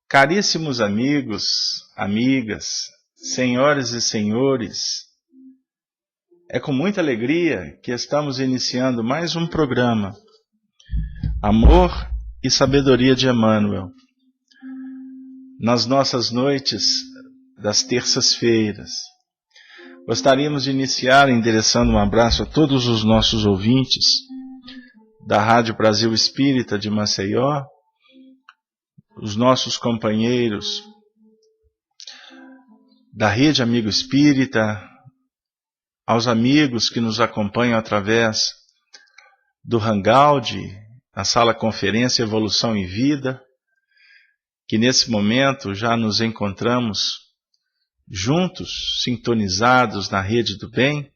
Caríssimos amigos, amigas, senhoras e senhores, é com muita alegria que estamos iniciando mais um programa, Amor e Sabedoria de Emmanuel, nas nossas noites das terças-feiras. Gostaríamos de iniciar endereçando um abraço a todos os nossos ouvintes da Rádio Brasil Espírita de Maceió, os nossos companheiros da Rede Amigo Espírita, aos amigos que nos acompanham através do Hangout, a Sala Conferência Evolução em Vida, que nesse momento já nos encontramos juntos, sintonizados na Rede do Bem.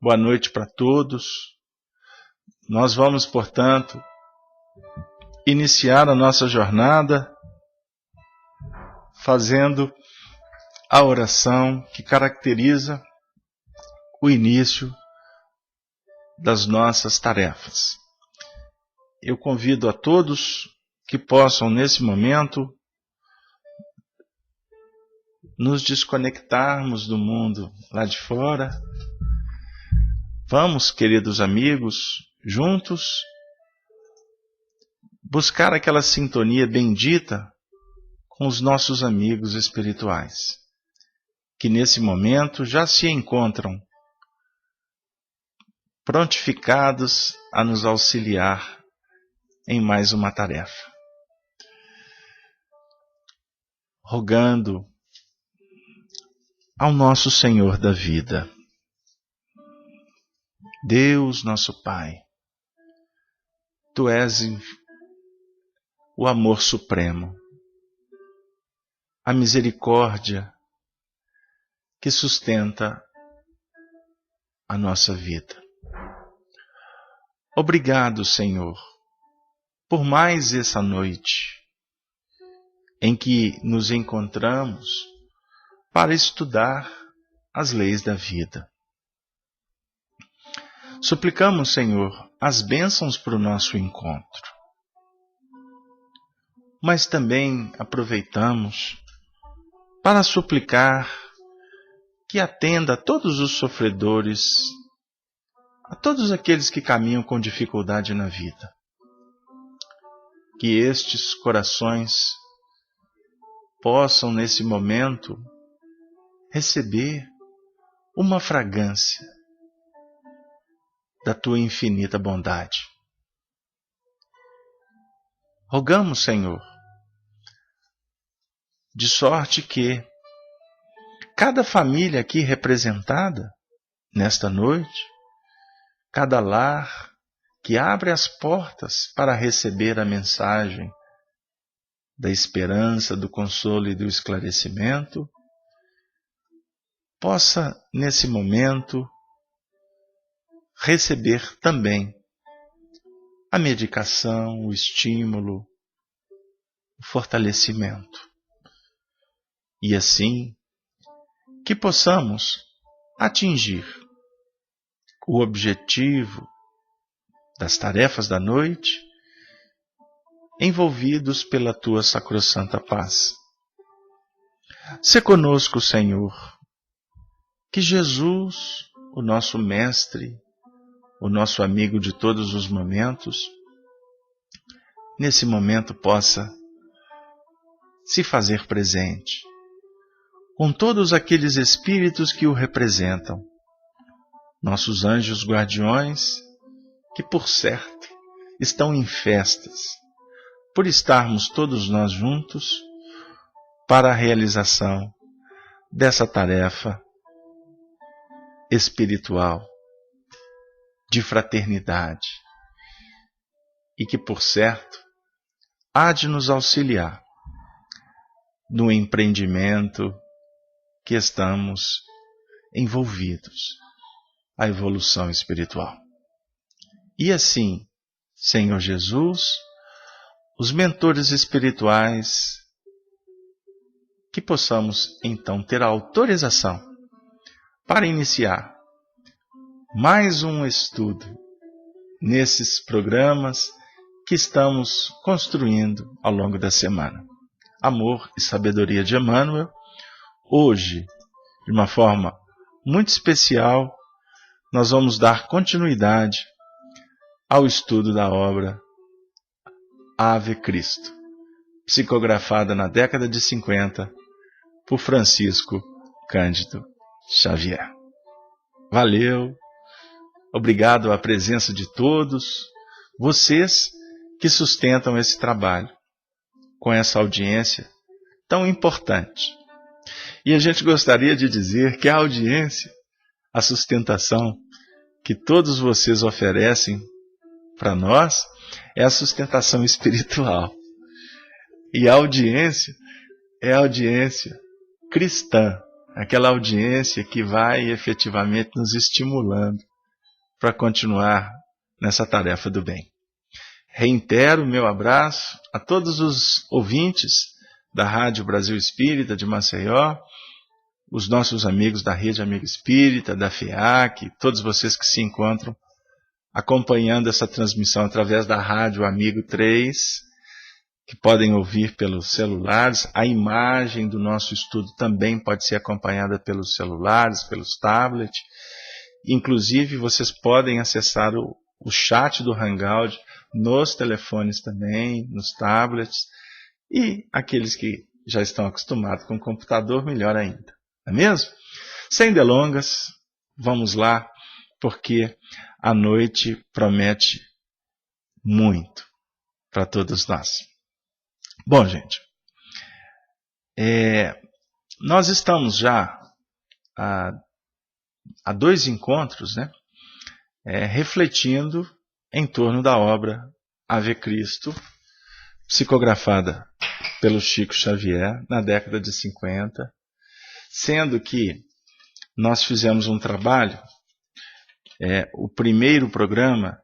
Boa noite para todos. Nós vamos, portanto, iniciar a nossa jornada fazendo a oração que caracteriza o início das nossas tarefas. Eu convido a todos que possam, nesse momento, nos desconectarmos do mundo lá de fora. Vamos, queridos amigos, juntos, buscar aquela sintonia bendita com os nossos amigos espirituais, que nesse momento já se encontram prontificados a nos auxiliar em mais uma tarefa. Rogando ao nosso Senhor da vida, Deus nosso Pai, Tu és o amor supremo, a misericórdia que sustenta a nossa vida. Obrigado, Senhor, por mais essa noite em que nos encontramos para estudar as leis da vida. Suplicamos, Senhor, as bênçãos para o nosso encontro. Mas também aproveitamos para suplicar que atenda a todos os sofredores, a todos aqueles que caminham com dificuldade na vida. Que estes corações possam, nesse momento, receber uma fragrância da Tua infinita bondade. Rogamos, Senhor, de sorte que cada família aqui representada nesta noite, cada lar que abre as portas para receber a mensagem da esperança, do consolo e do esclarecimento, possa, nesse momento, receber também a medicação, o estímulo, o fortalecimento. E assim, que possamos atingir o objetivo das tarefas da noite, envolvidos pela Tua sacrossanta paz. Sê conosco, Senhor, que Jesus, o nosso Mestre, o nosso amigo de todos os momentos, nesse momento possa se fazer presente, com todos aqueles espíritos que o representam, nossos anjos guardiões, que por certo estão em festas, por estarmos todos nós juntos para a realização dessa tarefa espiritual, de fraternidade, e que por certo há de nos auxiliar no empreendimento que estamos envolvidos, a evolução espiritual. E assim, Senhor Jesus, os mentores espirituais, que possamos então ter a autorização para iniciar mais um estudo nesses programas que estamos construindo ao longo da semana. Amor e Sabedoria de Emmanuel. Hoje, de uma forma muito especial, nós vamos dar continuidade ao estudo da obra Ave Cristo, psicografada na década de 50 por Francisco Cândido Xavier. Valeu, obrigado à presença de todos, vocês que sustentam esse trabalho com essa audiência tão importante. E a gente gostaria de dizer que a audiência, a sustentação que todos vocês oferecem para nós, é a sustentação espiritual. E a audiência é a audiência cristã, aquela audiência que vai efetivamente nos estimulando para continuar nessa tarefa do bem. Reitero o meu abraço a todos os ouvintes da Rádio Brasil Espírita de Maceió, os nossos amigos da Rede Amigo Espírita, da FEAC, todos vocês que se encontram acompanhando essa transmissão através da Rádio Amigo 3, que podem ouvir pelos celulares. A imagem do nosso estudo também pode ser acompanhada pelos celulares, pelos tablets. Inclusive, vocês podem acessar o chat do Hangout nos telefones também, nos tablets. E aqueles que já estão acostumados com o computador, melhor ainda. Não é mesmo? Sem delongas, vamos lá, porque a noite promete muito para todos nós. Bom, gente, nós estamos já há 2 encontros, né, refletindo em torno da obra Ave Cristo, psicografada pelo Chico Xavier na década de 50, sendo que nós fizemos um trabalho, o primeiro programa,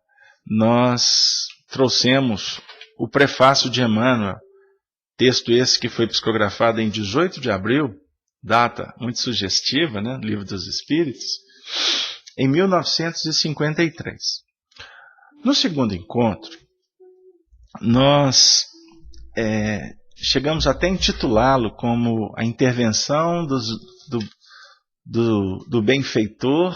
nós trouxemos o prefácio de Emmanuel, texto esse que foi psicografado em 18 de abril, data muito sugestiva, né, Livro dos Espíritos, em 1953. No segundo encontro, nós chegamos até a intitulá-lo como a intervenção do benfeitor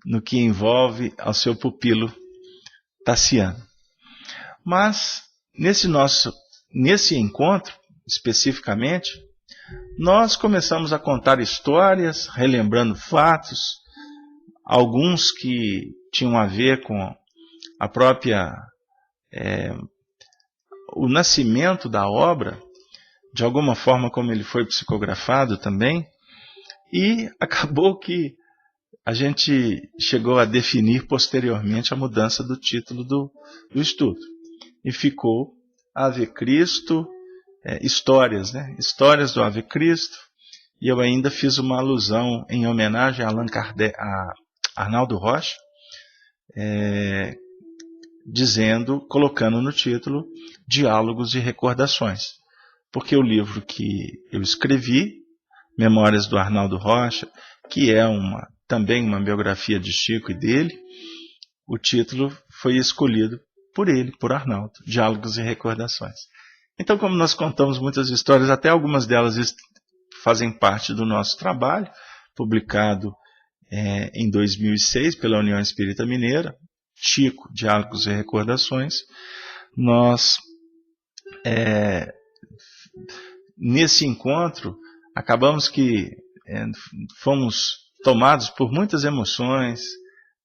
no que envolve ao seu pupilo Tassiano. Mas, nesse encontro, especificamente, nós começamos a contar histórias, relembrando fatos, alguns que tinham a ver com a própria o nascimento da obra, de alguma forma como ele foi psicografado também, e acabou que a gente chegou a definir posteriormente a mudança do título do estudo. E ficou Ave Cristo, histórias, né? Histórias do Ave Cristo, e eu ainda fiz uma alusão em homenagem a Allan Kardec, a Arnaldo Rocha, colocando no título Diálogos e Recordações, porque o livro que eu escrevi, Memórias do Arnaldo Rocha, que é também uma biografia de Chico e dele, o título foi escolhido por ele, por Arnaldo, Diálogos e Recordações. Então, como nós contamos muitas histórias, até algumas delas fazem parte do nosso trabalho, publicado em 2006 pela União Espírita Mineira, Chico, Diálogos e Recordações. Nós, nesse encontro, acabamos que fomos tomados por muitas emoções,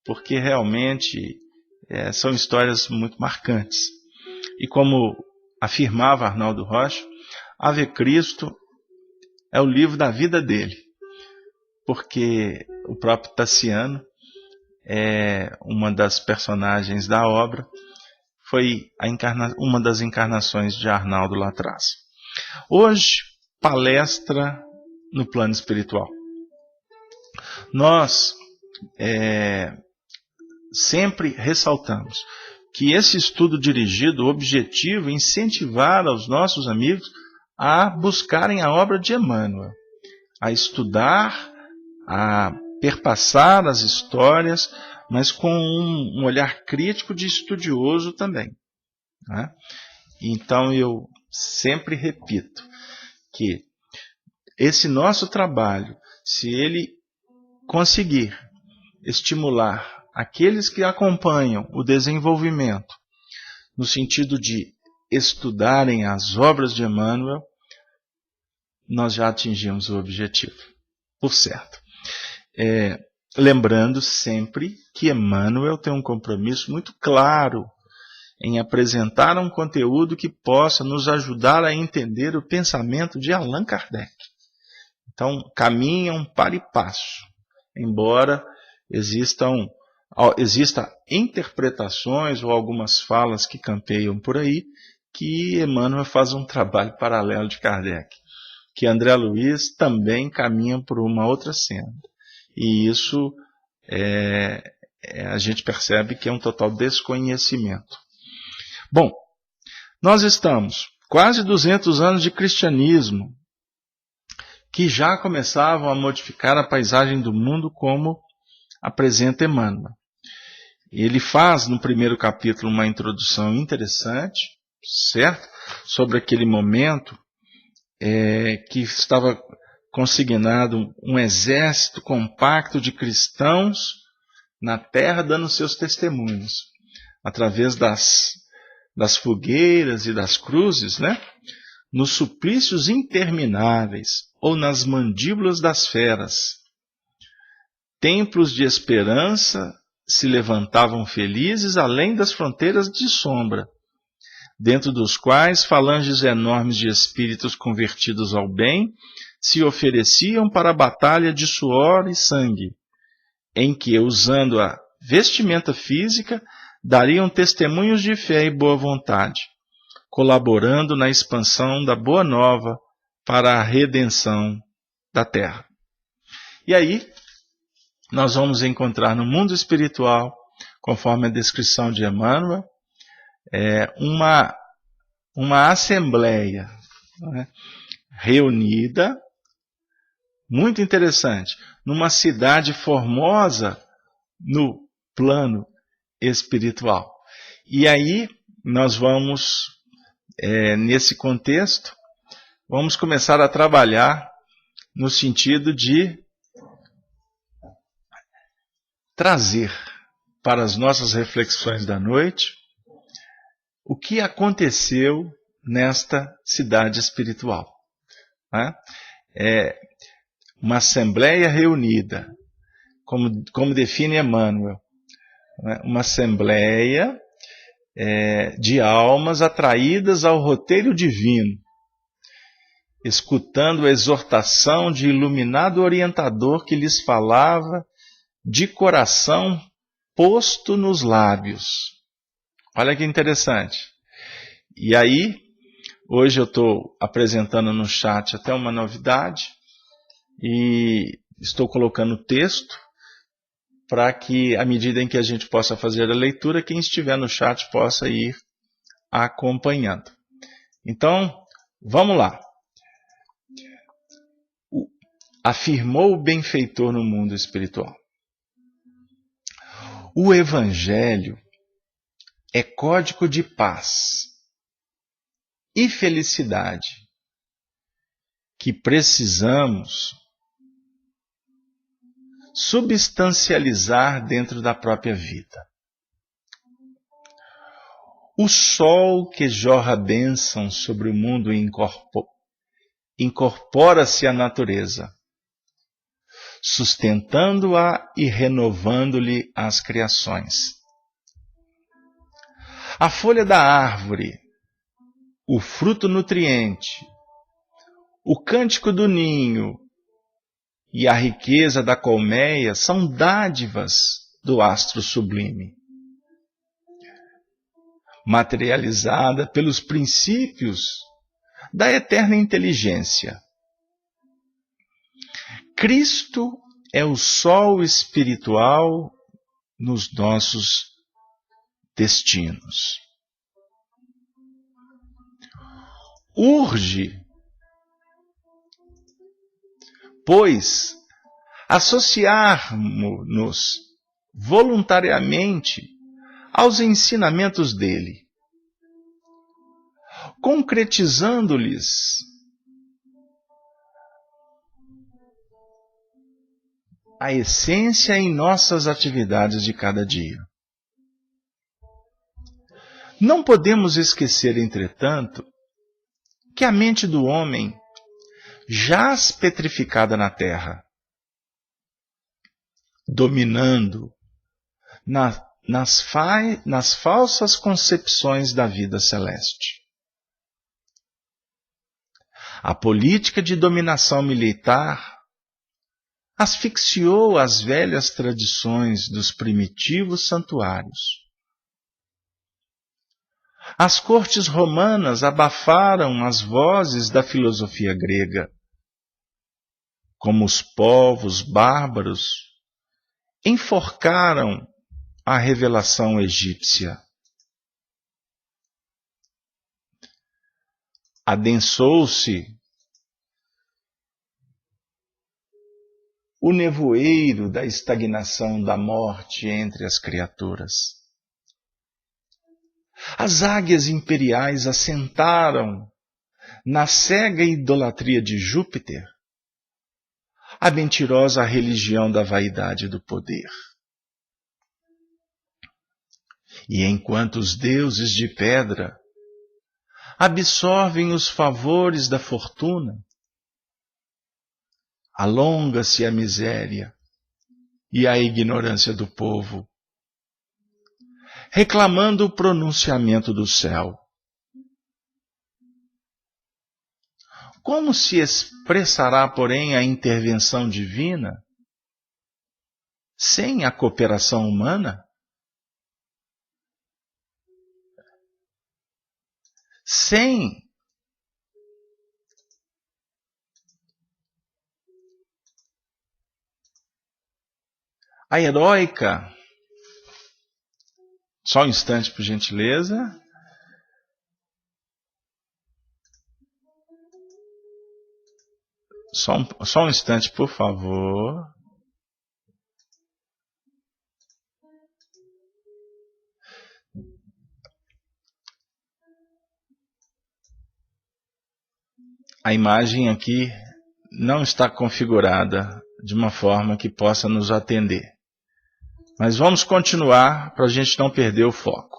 porque realmente são histórias muito marcantes. E como afirmava Arnaldo Rocha, Ave Cristo é o livro da vida dele, porque o próprio Tassiano uma das personagens da obra, foi uma das encarnações de Arnaldo lá atrás. Hoje, palestra no plano espiritual. Nós sempre ressaltamos que esse estudo dirigido, o objetivo é incentivar aos nossos amigos a buscarem a obra de Emmanuel, a estudar, a perpassar as histórias, mas com um olhar crítico de estudioso também, né? Então eu sempre repito que esse nosso trabalho, se ele conseguir estimular aqueles que acompanham o desenvolvimento no sentido de estudarem as obras de Emmanuel, nós já atingimos o objetivo, por certo. Lembrando sempre que Emmanuel tem um compromisso muito claro em apresentar um conteúdo que possa nos ajudar a entender o pensamento de Allan Kardec. Então, caminham para e passo, embora exista interpretações ou algumas falas que campeiam por aí, que Emmanuel faz um trabalho paralelo de Kardec, que André Luiz também caminha por uma outra senda. E isso a gente percebe que é um total desconhecimento. Bom, nós estamos quase 200 anos de cristianismo, que já começavam a modificar a paisagem do mundo como apresenta Emmanuel. Ele faz no primeiro capítulo uma introdução interessante, certo? Sobre aquele momento que estava consignado um exército compacto de cristãos na terra dando seus testemunhos, através das fogueiras e das cruzes, né? Nos suplícios intermináveis ou nas mandíbulas das feras. Templos de esperança se levantavam felizes além das fronteiras de sombra, dentro dos quais falanges enormes de espíritos convertidos ao bem se ofereciam para a batalha de suor e sangue, em que, usando a vestimenta física, dariam testemunhos de fé e boa vontade, colaborando na expansão da Boa Nova para a redenção da Terra. E aí, nós vamos encontrar no mundo espiritual, conforme a descrição de Emmanuel, uma assembleia, né, reunida, muito interessante, numa cidade formosa no plano espiritual. E aí nós vamos, nesse contexto, vamos começar a trabalhar no sentido de trazer para as nossas reflexões da noite o que aconteceu nesta cidade espiritual, né? Uma assembleia reunida, como define Emmanuel, né? Uma assembleia de almas atraídas ao roteiro divino, escutando a exortação de iluminado orientador que lhes falava de coração posto nos lábios. Olha que interessante. E aí, hoje eu estou apresentando no chat até uma novidade e estou colocando o texto para que, à medida em que a gente possa fazer a leitura, quem estiver no chat possa ir acompanhando. Então, vamos lá. Afirmou o benfeitor no mundo espiritual: o Evangelho é código de paz e felicidade que precisamos substancializar dentro da própria vida. O sol que jorra bênção sobre o mundo incorpora-se à natureza, sustentando-a e renovando-lhe as criações. A folha da árvore, o fruto nutriente, o cântico do ninho e a riqueza da colmeia são dádivas do astro sublime, materializada pelos princípios da eterna inteligência. Cristo é o sol espiritual nos nossos destinos. Urge, pois, associarmos-nos voluntariamente aos ensinamentos dele, concretizando-lhes a essência em nossas atividades de cada dia. Não podemos esquecer, entretanto, que a mente do homem jaz petrificada na terra, dominando nas falsas concepções da vida celeste. A política de dominação militar asfixiou as velhas tradições dos primitivos santuários. As cortes romanas abafaram as vozes da filosofia grega, como os povos bárbaros enforcaram a revelação egípcia. Adensou-se o nevoeiro da estagnação da morte entre as criaturas. As águias imperiais assentaram na cega idolatria de Júpiter a mentirosa religião da vaidade e do poder. E enquanto os deuses de pedra absorvem os favores da fortuna, alonga-se a miséria e a ignorância do povo, reclamando o pronunciamento do céu. Como se expressará, porém, a intervenção divina sem a cooperação humana? Sem a heróica. Só um instante, por gentileza. Só um instante, por favor. A imagem aqui não está configurada de uma forma que possa nos atender. Mas vamos continuar para a gente não perder o foco.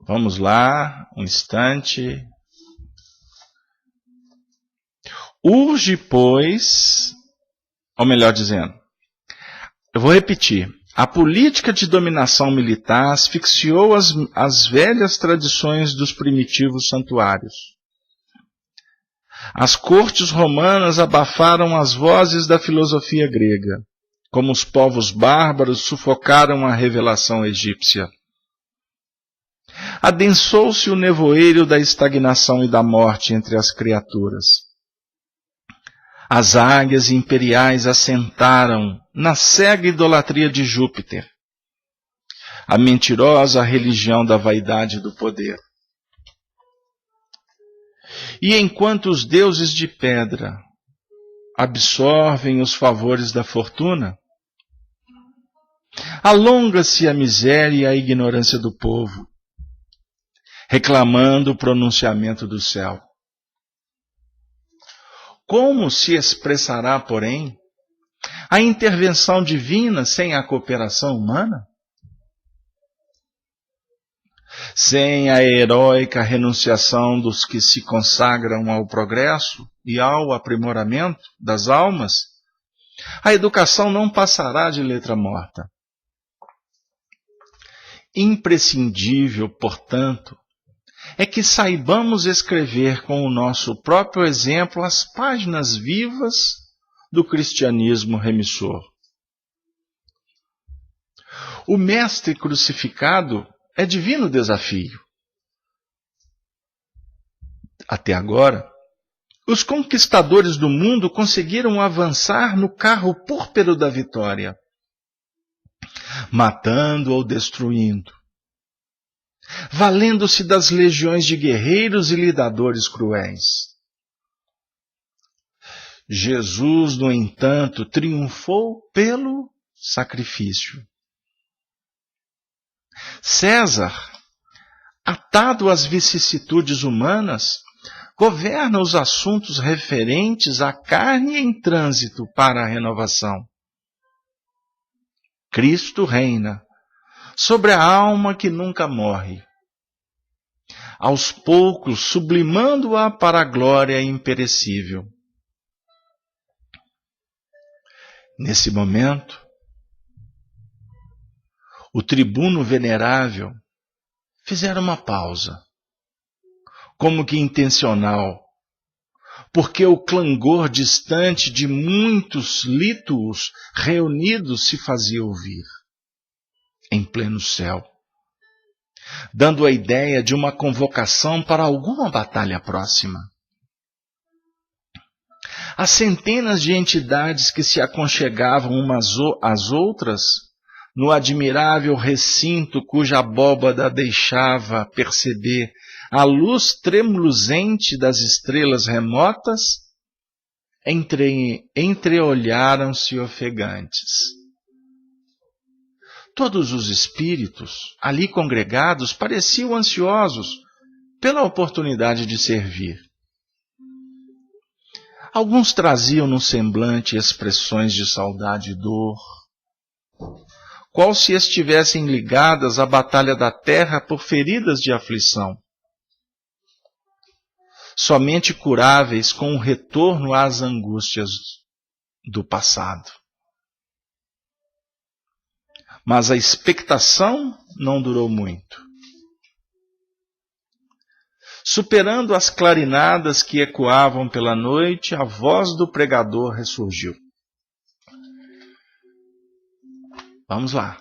Vamos lá, um instante. Urge, pois, ou melhor dizendo, eu vou repetir. A política de dominação militar asfixiou as velhas tradições dos primitivos santuários. As cortes romanas abafaram as vozes da filosofia grega, como os povos bárbaros sufocaram a revelação egípcia. Adensou-se o nevoeiro da estagnação e da morte entre as criaturas. As águias imperiais assentaram na cega idolatria de Júpiter, a mentirosa religião da vaidade e do poder. E enquanto os deuses de pedra absorvem os favores da fortuna, alonga-se a miséria e a ignorância do povo, reclamando o pronunciamento do céu. Como se expressará, porém, a intervenção divina sem a cooperação humana? Sem a heróica renunciação dos que se consagram ao progresso e ao aprimoramento das almas, a educação não passará de letra morta. Imprescindível, portanto, é que saibamos escrever com o nosso próprio exemplo as páginas vivas do cristianismo remissor. O Mestre crucificado é divino desafio. Até agora, os conquistadores do mundo conseguiram avançar no carro púrpuro da vitória, matando ou destruindo, valendo-se das legiões de guerreiros e lidadores cruéis. Jesus, no entanto, triunfou pelo sacrifício. César, atado às vicissitudes humanas, governa os assuntos referentes à carne em trânsito para a renovação. Cristo reina sobre a alma que nunca morre, aos poucos sublimando-a para a glória imperecível. Nesse momento, o tribuno venerável fizera uma pausa, como que intencional, porque o clangor distante de muitos lítuos reunidos se fazia ouvir, em pleno céu, dando a ideia de uma convocação para alguma batalha próxima. As centenas de entidades que se aconchegavam umas às outras, no admirável recinto cuja abóbada deixava perceber a luz tremuluzente das estrelas remotas, entreolharam-se ofegantes. Todos os espíritos ali congregados pareciam ansiosos pela oportunidade de servir. Alguns traziam no semblante expressões de saudade e dor, qual se estivessem ligadas à batalha da terra por feridas de aflição, somente curáveis com o retorno às angústias do passado. Mas a expectação não durou muito. Superando as clarinadas que ecoavam pela noite, a voz do pregador ressurgiu. Vamos lá.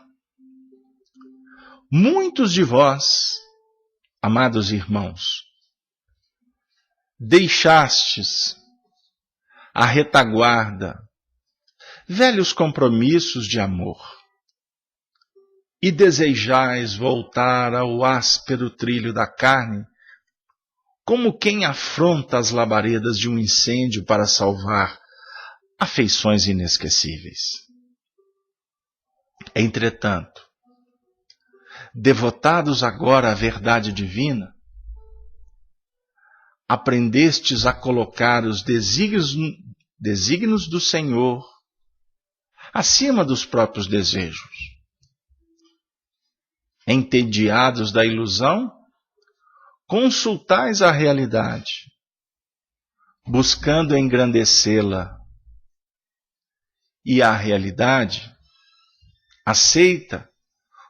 Muitos de vós, amados irmãos, deixastes a retaguarda, velhos compromissos de amor, e desejais voltar ao áspero trilho da carne, como quem afronta as labaredas de um incêndio para salvar afeições inesquecíveis. Entretanto, devotados agora à verdade divina, aprendestes a colocar os desígnios do Senhor acima dos próprios desejos. Entediados da ilusão, consultais a realidade, buscando engrandecê-la. E a realidade aceita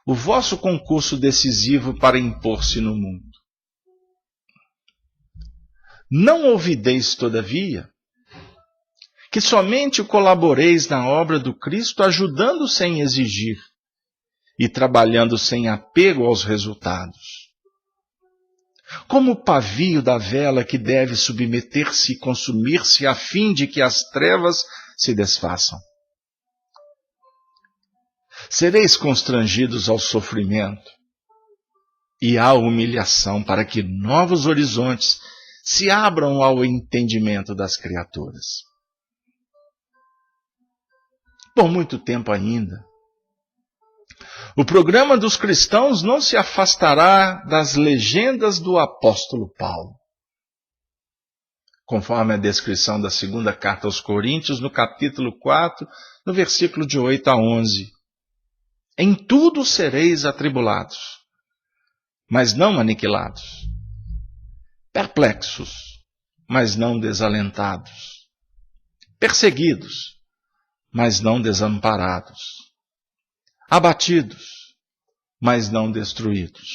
o vosso concurso decisivo para impor-se no mundo. Não ouvideis, todavia, que somente colaboreis na obra do Cristo, ajudando sem exigir e trabalhando sem apego aos resultados. Como o pavio da vela que deve submeter-se e consumir-se a fim de que as trevas se desfaçam. Sereis constrangidos ao sofrimento e à humilhação para que novos horizontes se abram ao entendimento das criaturas. Por muito tempo ainda, o programa dos cristãos não se afastará das legendas do apóstolo Paulo. Conforme a descrição da segunda carta aos Coríntios, no capítulo 4, no versículo de 8 a 11. Em tudo sereis atribulados, mas não aniquilados. Perplexos, mas não desalentados. Perseguidos, mas não desamparados. Abatidos, mas não destruídos.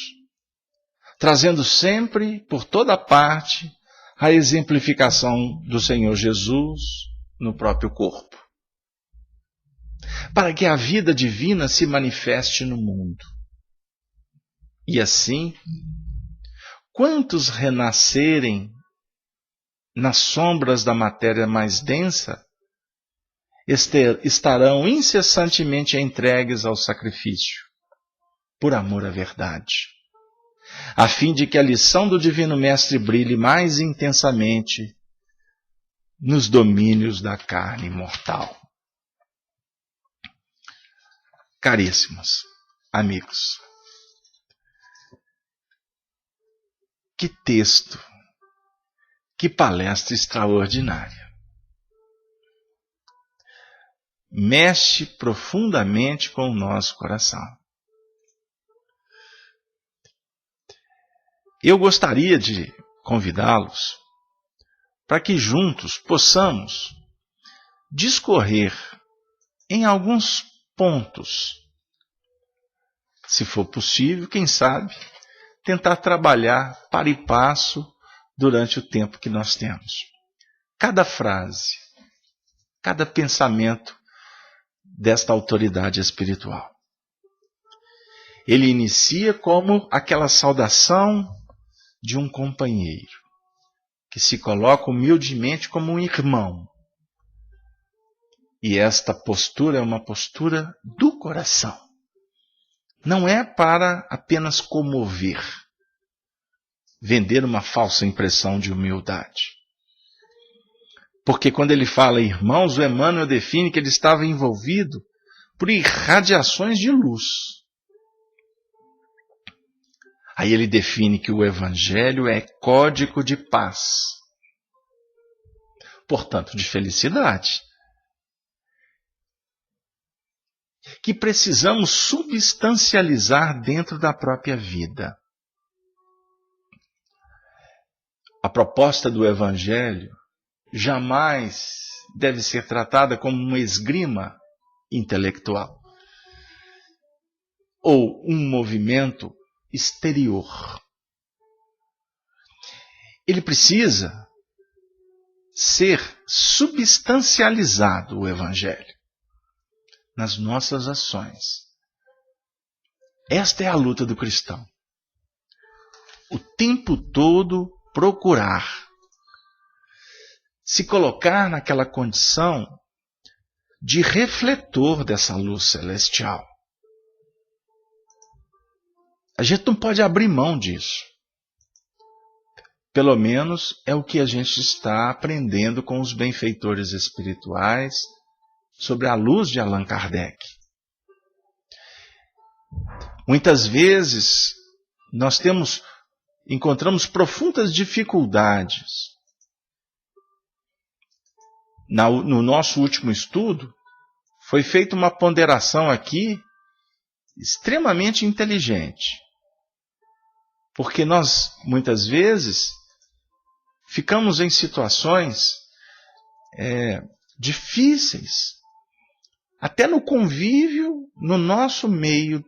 Trazendo sempre, por toda parte, a exemplificação do Senhor Jesus no próprio corpo. Para que a vida divina se manifeste no mundo. E assim, quantos renascerem nas sombras da matéria mais densa, estarão incessantemente entregues ao sacrifício, por amor à verdade, a fim de que a lição do Divino Mestre brilhe mais intensamente nos domínios da carne mortal. Caríssimos amigos, que texto, que palestra extraordinária. Mexe profundamente com o nosso coração. Eu gostaria de convidá-los para que juntos possamos discorrer em alguns pontos. Se for possível, quem sabe, tentar trabalhar para e passo durante o tempo que nós temos. Cada frase, cada pensamento desta autoridade espiritual. Ele inicia como aquela saudação de um companheiro, que se coloca humildemente como um irmão. E esta postura é uma postura do coração. Não é para apenas comover, vender uma falsa impressão de humildade. Porque quando ele fala irmãos, o Emmanuel define que ele estava envolvido por irradiações de luz. Aí ele define que o Evangelho é código de paz. Portanto, de felicidade. Que precisamos substancializar dentro da própria vida. A proposta do Evangelho jamais deve ser tratada como uma esgrima intelectual ou um movimento exterior. Ele precisa ser substancializado, o Evangelho, nas nossas ações. Esta é a luta do cristão. O tempo todo procurar se colocar naquela condição de refletor dessa luz celestial. A gente não pode abrir mão disso. Pelo menos é o que a gente está aprendendo com os benfeitores espirituais sobre a luz de Allan Kardec. Muitas vezes nós encontramos profundas dificuldades. No nosso último estudo, foi feita uma ponderação aqui extremamente inteligente. Porque nós, muitas vezes, ficamos em situações difíceis, até no convívio no nosso meio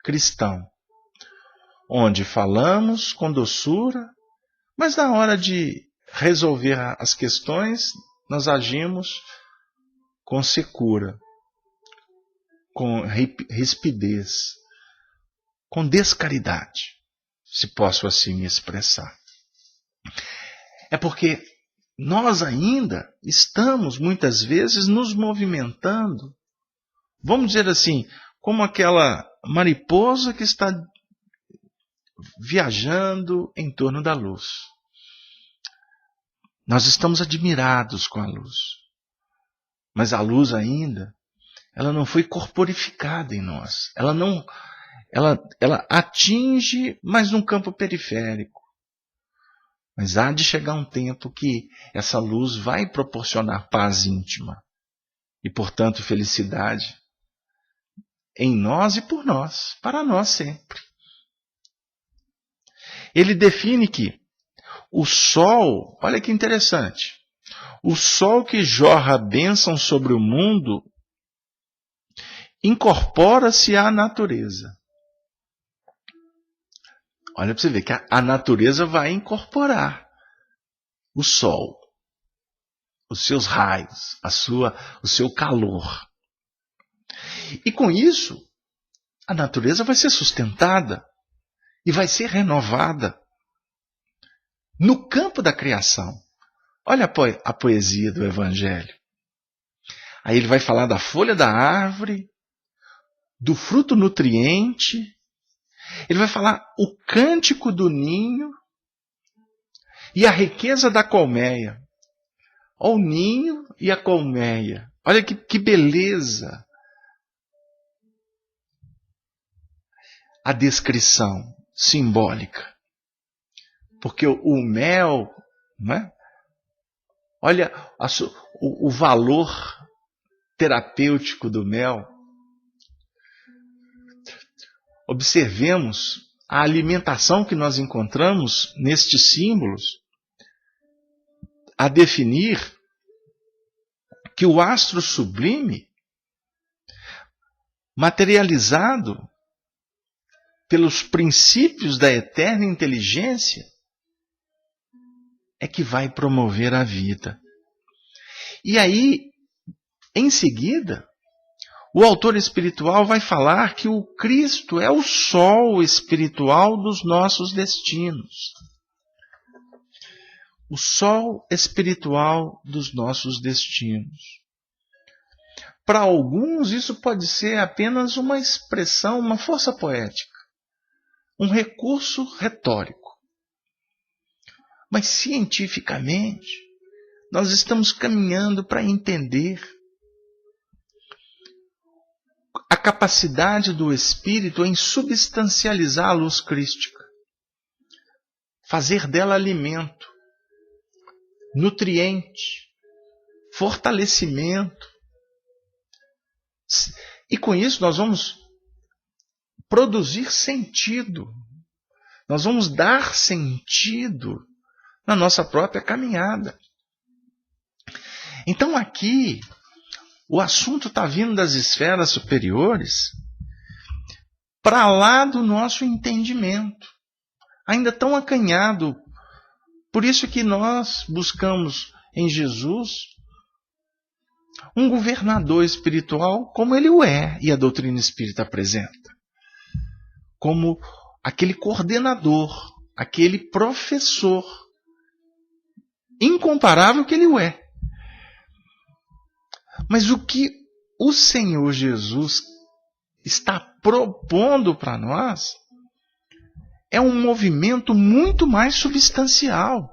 cristão, onde falamos com doçura, mas na hora de resolver as questões, nós agimos com secura, com rispidez, com descaridade, se posso assim me expressar. É porque nós ainda estamos, muitas vezes, nos movimentando, vamos dizer assim, como aquela mariposa que está viajando em torno da luz. Nós estamos admirados com a luz. Mas a luz ainda, ela não foi corporificada em nós. Ela atinge, mas num campo periférico. Mas há de chegar um tempo que essa luz vai proporcionar paz íntima. E, portanto, felicidade em nós e por nós, para nós sempre. Ele define que o sol, olha que interessante, o sol que jorra a bênção sobre o mundo incorpora-se à natureza. Olha para você ver que a natureza vai incorporar o sol, os seus raios, o seu calor. E com isso, a natureza vai ser sustentada e vai ser renovada no campo da criação. Olha a poesia do Evangelho. Aí ele vai falar da folha da árvore, do fruto nutriente, ele vai falar o cântico do ninho e a riqueza da colmeia. o ninho e a colmeia. Olha que beleza a descrição simbólica. Porque o mel, né? Olha o valor terapêutico do mel. Observemos a alimentação que nós encontramos nestes símbolos a definir que o astro sublime, materializado pelos princípios da eterna inteligência, é que vai promover a vida. E aí, em seguida, o autor espiritual vai falar que o Cristo é o sol espiritual dos nossos destinos. O sol espiritual dos nossos destinos. Para alguns, isso pode ser apenas uma expressão, uma força poética, um recurso retórico. Mas cientificamente, nós estamos caminhando para entender a capacidade do Espírito em substancializar a luz crística, fazer dela alimento, nutriente, fortalecimento. E com isso nós vamos produzir sentido, nós vamos dar sentido na nossa própria caminhada. Então aqui, o assunto está vindo das esferas superiores para lá do nosso entendimento, ainda tão acanhado. Por isso que nós buscamos em Jesus um governador espiritual como ele o é, e a doutrina espírita apresenta, como aquele coordenador, aquele professor incomparável que ele o é. Mas o que o Senhor Jesus está propondo para nós é um movimento muito mais substancial.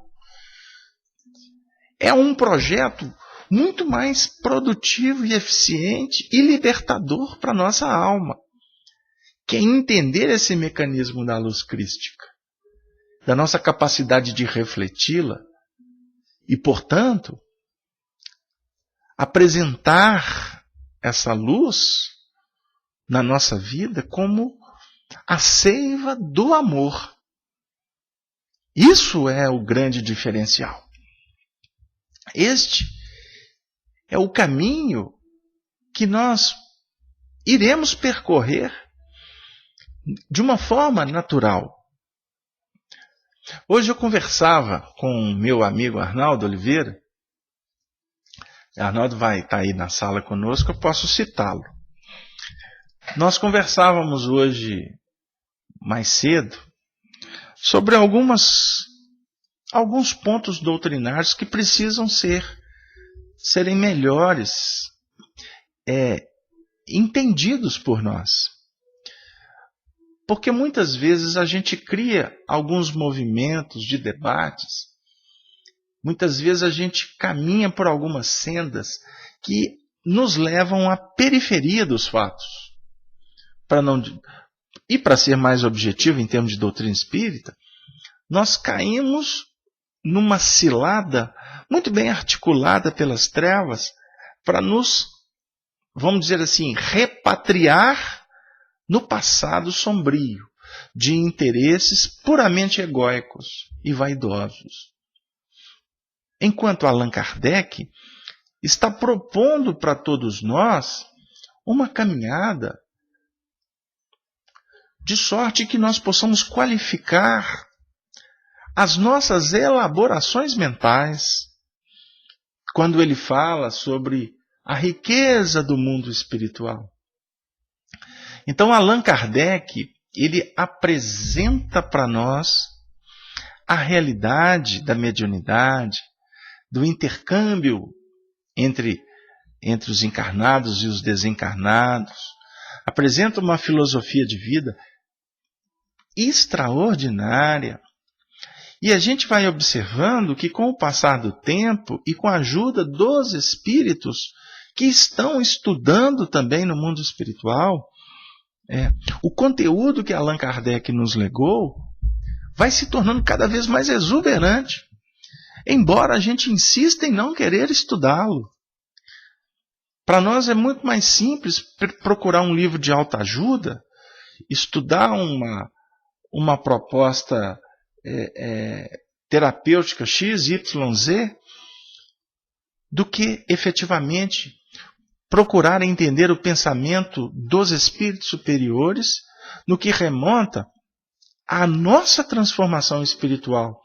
É um projeto muito mais produtivo e eficiente e libertador para a nossa alma, que é entender esse mecanismo da luz crística, da nossa capacidade de refleti-la e, portanto, apresentar essa luz na nossa vida como a seiva do amor. Isso é o grande diferencial. Este é o caminho que nós iremos percorrer de uma forma natural. Hoje eu conversava com meu amigo Arnaldo Oliveira. Arnaldo vai estar aí na sala conosco, eu posso citá-lo. Nós conversávamos hoje, mais cedo, sobre alguns pontos doutrinários que precisam serem melhores entendidos por nós. Porque muitas vezes a gente cria alguns movimentos de debates, muitas vezes a gente caminha por algumas sendas que nos levam à periferia dos fatos. E para ser mais objetivo em termos de doutrina espírita, nós caímos numa cilada muito bem articulada pelas trevas para nos, vamos dizer assim, repatriar no passado sombrio de interesses puramente egóicos e vaidosos. Enquanto Allan Kardec está propondo para todos nós uma caminhada de sorte que nós possamos qualificar as nossas elaborações mentais quando ele fala sobre a riqueza do mundo espiritual. Então, Allan Kardec, ele apresenta para nós a realidade da mediunidade, do intercâmbio entre os encarnados e os desencarnados. Apresenta uma filosofia de vida extraordinária E a gente vai observando que com o passar do tempo e com a ajuda dos espíritos que estão estudando também no mundo espiritual, o conteúdo que Allan Kardec nos legou vai se tornando cada vez mais exuberante, embora a gente insista em não querer estudá-lo. Para nós é muito mais simples procurar um livro de autoajuda, estudar uma proposta terapêutica XYZ, do que efetivamente procurar entender o pensamento dos espíritos superiores no que remonta à nossa transformação espiritual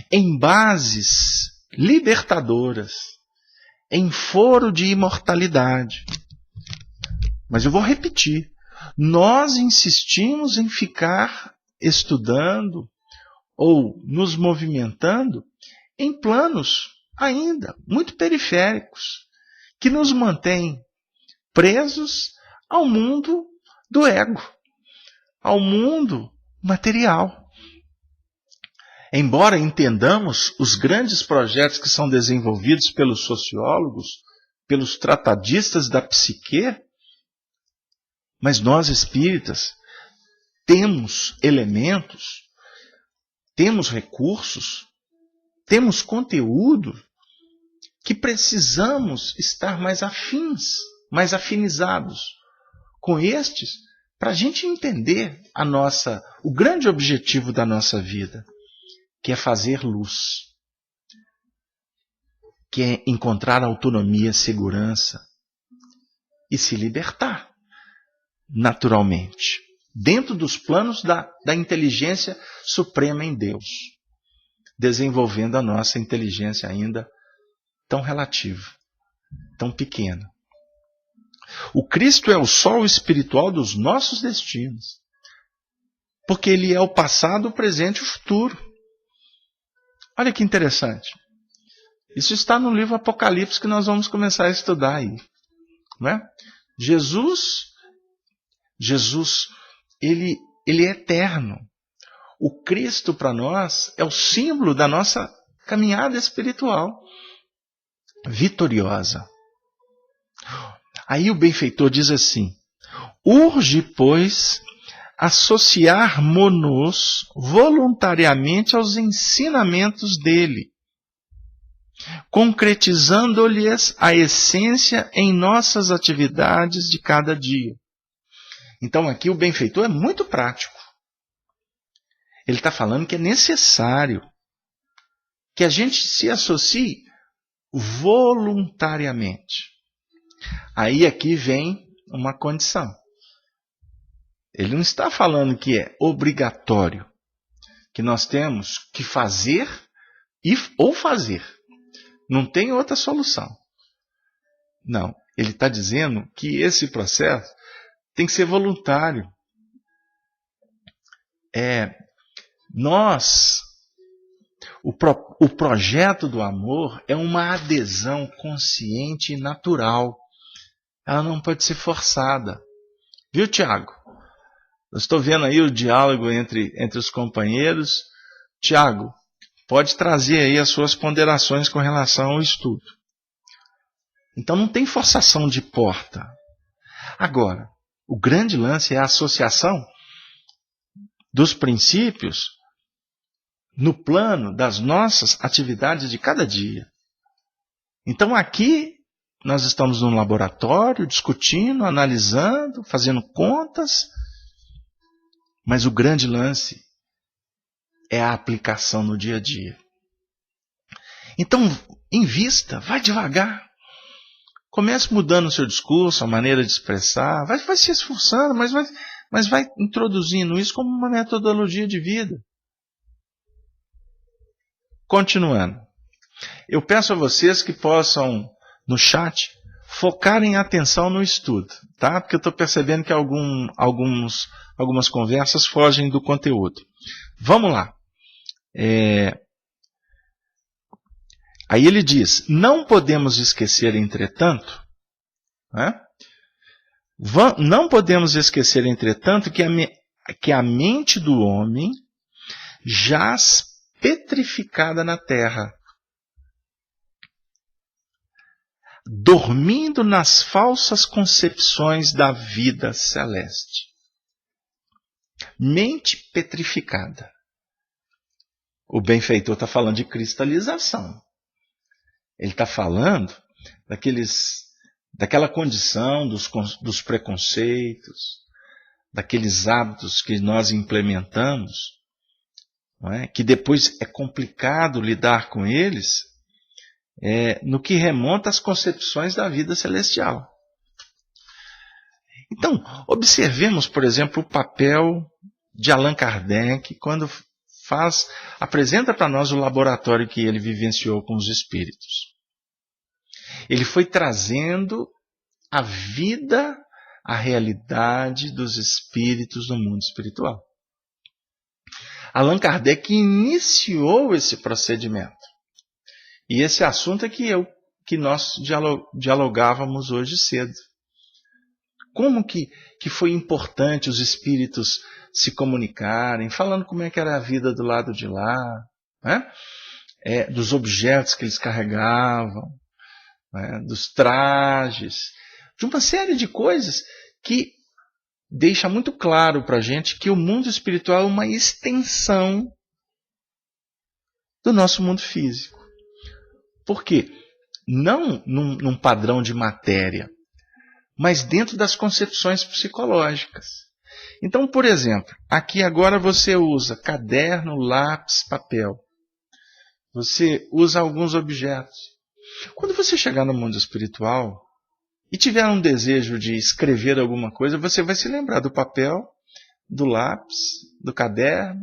em bases libertadoras, em foro de imortalidade. Mas eu vou repetir, nós insistimos em ficar estudando ou nos movimentando em planos ainda muito periféricos, que nos mantêm presos ao mundo do ego, ao mundo material. Embora entendamos os grandes projetos que são desenvolvidos pelos sociólogos, pelos tratadistas da psique, mas nós espíritas temos elementos, temos recursos, temos conteúdo que precisamos estar mais afins, mais afinizados com estes, para a gente entender o grande objetivo da nossa vida, que é fazer luz, que é encontrar autonomia, segurança e se libertar naturalmente, dentro dos planos da inteligência suprema em Deus, desenvolvendo a nossa inteligência ainda tão relativa, tão pequena. O Cristo é o sol espiritual dos nossos destinos, porque Ele é o passado, o presente e o futuro. Olha que interessante. Isso está no livro Apocalipse que nós vamos começar a estudar aí. Não é? Jesus, ele é eterno. O Cristo para nós é o símbolo da nossa caminhada espiritual vitoriosa. Aí o benfeitor diz assim: urge, pois, associar-mo-nos voluntariamente aos ensinamentos dele, concretizando-lhes a essência em nossas atividades de cada dia. Então aqui o benfeitor é muito prático. Ele está falando que é necessário que a gente se associe voluntariamente. Aí aqui vem uma condição. Ele não está falando que é obrigatório, que nós temos que fazer ou fazer. Não tem outra solução. Não, ele está dizendo que esse processo tem que ser voluntário. O projeto do amor é uma adesão consciente e natural. Ela não pode ser forçada. Viu, Tiago? Eu estou vendo aí o diálogo entre os companheiros. Tiago, pode trazer aí as suas ponderações com relação ao estudo. Então não tem forçação de porta. Agora, o grande lance é a associação dos princípios no plano das nossas atividades de cada dia. Então aqui nós estamos num laboratório discutindo, analisando, fazendo contas, mas o grande lance é a aplicação no dia a dia. Então, invista, vai devagar. Comece mudando o seu discurso, a maneira de expressar, vai se esforçando, mas vai introduzindo isso como uma metodologia de vida. Continuando. Eu peço a vocês que possam, no chat, focarem a atenção no estudo, tá? Porque eu estou percebendo que algumas conversas fogem do conteúdo. Vamos lá. Aí ele diz, não podemos esquecer, entretanto, não podemos esquecer, entretanto, que a mente do homem jaz petrificada na terra, dormindo nas falsas concepções da vida celeste. Mente petrificada. O benfeitor está falando de cristalização. Ele está falando daquela condição dos preconceitos, daqueles hábitos que nós implementamos, não é? Que depois é complicado lidar com eles, no que remonta às concepções da vida celestial. Então, observemos, por exemplo, o papel de Allan Kardec quando apresenta para nós o laboratório que ele vivenciou com os espíritos. Ele foi trazendo a vida, a realidade dos espíritos no mundo espiritual. Allan Kardec iniciou esse procedimento. E esse assunto é que nós dialogávamos hoje cedo. Como que foi importante os espíritos se comunicarem, falando como é que era a vida do lado de lá, né? Dos objetos que eles carregavam, né? Dos trajes, de uma série de coisas que deixa muito claro para a gente que o mundo espiritual é uma extensão do nosso mundo físico. Por quê? Não num padrão de matéria, mas dentro das concepções psicológicas. Então, por exemplo, aqui agora você usa caderno, lápis, papel. Você usa alguns objetos. Quando você chegar no mundo espiritual e tiver um desejo de escrever alguma coisa, você vai se lembrar do papel, do lápis, do caderno,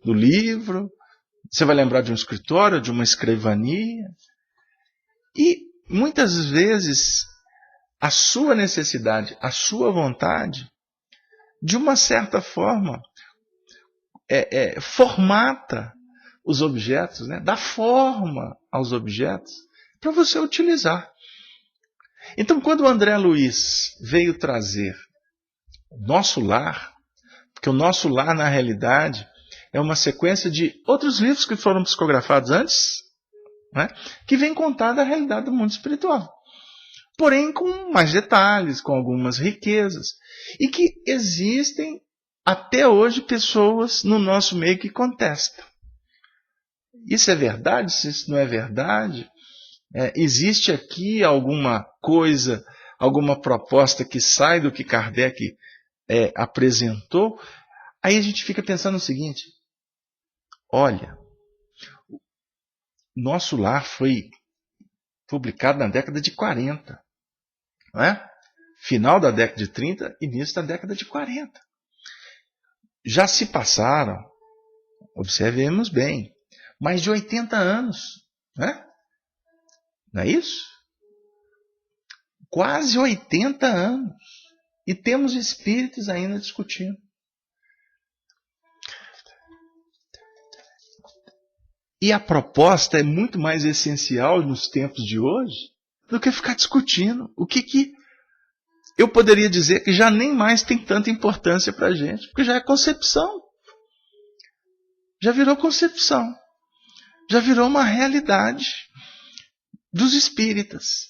do livro. Você vai lembrar de um escritório, de uma escrivania. E muitas vezes a sua necessidade, a sua vontade, de uma certa forma, formata os objetos, né? Dá forma aos objetos para você utilizar. Então, quando o André Luiz veio trazer o nosso lar, porque o nosso lar, na realidade, é uma sequência de outros livros que foram psicografados antes, né? Que vem contar da realidade do mundo espiritual. Porém com mais detalhes, com algumas riquezas. E que existem até hoje pessoas no nosso meio que contestam. Isso é verdade? Se isso não é verdade? Existe aqui alguma coisa, alguma proposta que sai do que Kardec apresentou? Aí a gente fica pensando o seguinte: olha, nosso lar foi publicado na década de 40. Não é? Final da década de 30, início da década de 40. Já se passaram, observemos bem, mais de 80 anos. Né? Não é isso? Quase 80 anos. E temos espíritos ainda discutindo. E a proposta é muito mais essencial nos tempos de hoje do que ficar discutindo o que eu poderia dizer que já nem mais tem tanta importância para a gente, porque já é concepção. Já virou concepção. Já virou uma realidade dos espíritas.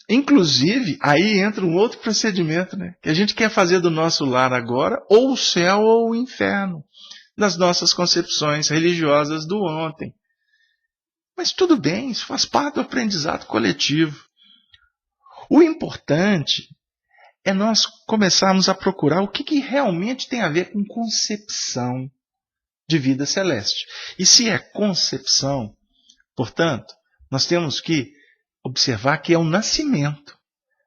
Inclusive, aí entra um outro procedimento, né? Que a gente quer fazer do nosso lar agora ou o céu ou o inferno, nas nossas concepções religiosas do ontem. Mas tudo bem, isso faz parte do aprendizado coletivo. O importante é nós começarmos a procurar o que realmente tem a ver com concepção de vida celeste. E se é concepção, portanto, nós temos que observar que é o nascimento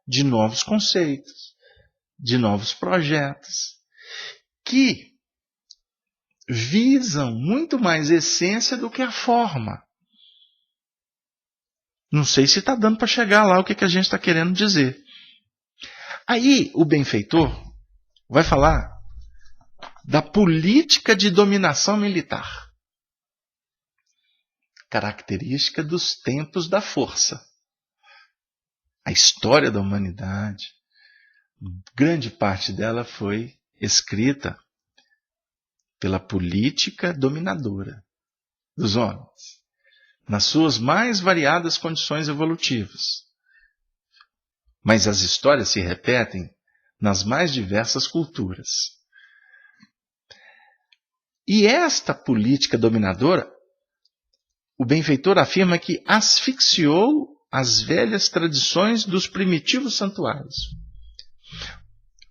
de novos conceitos, de novos projetos, que visam muito mais essência do que a forma. Não sei se está dando para chegar lá o que a gente está querendo dizer. Aí o benfeitor vai falar da política de dominação militar. Característica dos tempos da força. A história da humanidade, grande parte dela foi escrita pela política dominadora dos homens, nas suas mais variadas condições evolutivas. Mas as histórias se repetem nas mais diversas culturas. E esta política dominadora, o benfeitor afirma que asfixiou as velhas tradições dos primitivos santuários.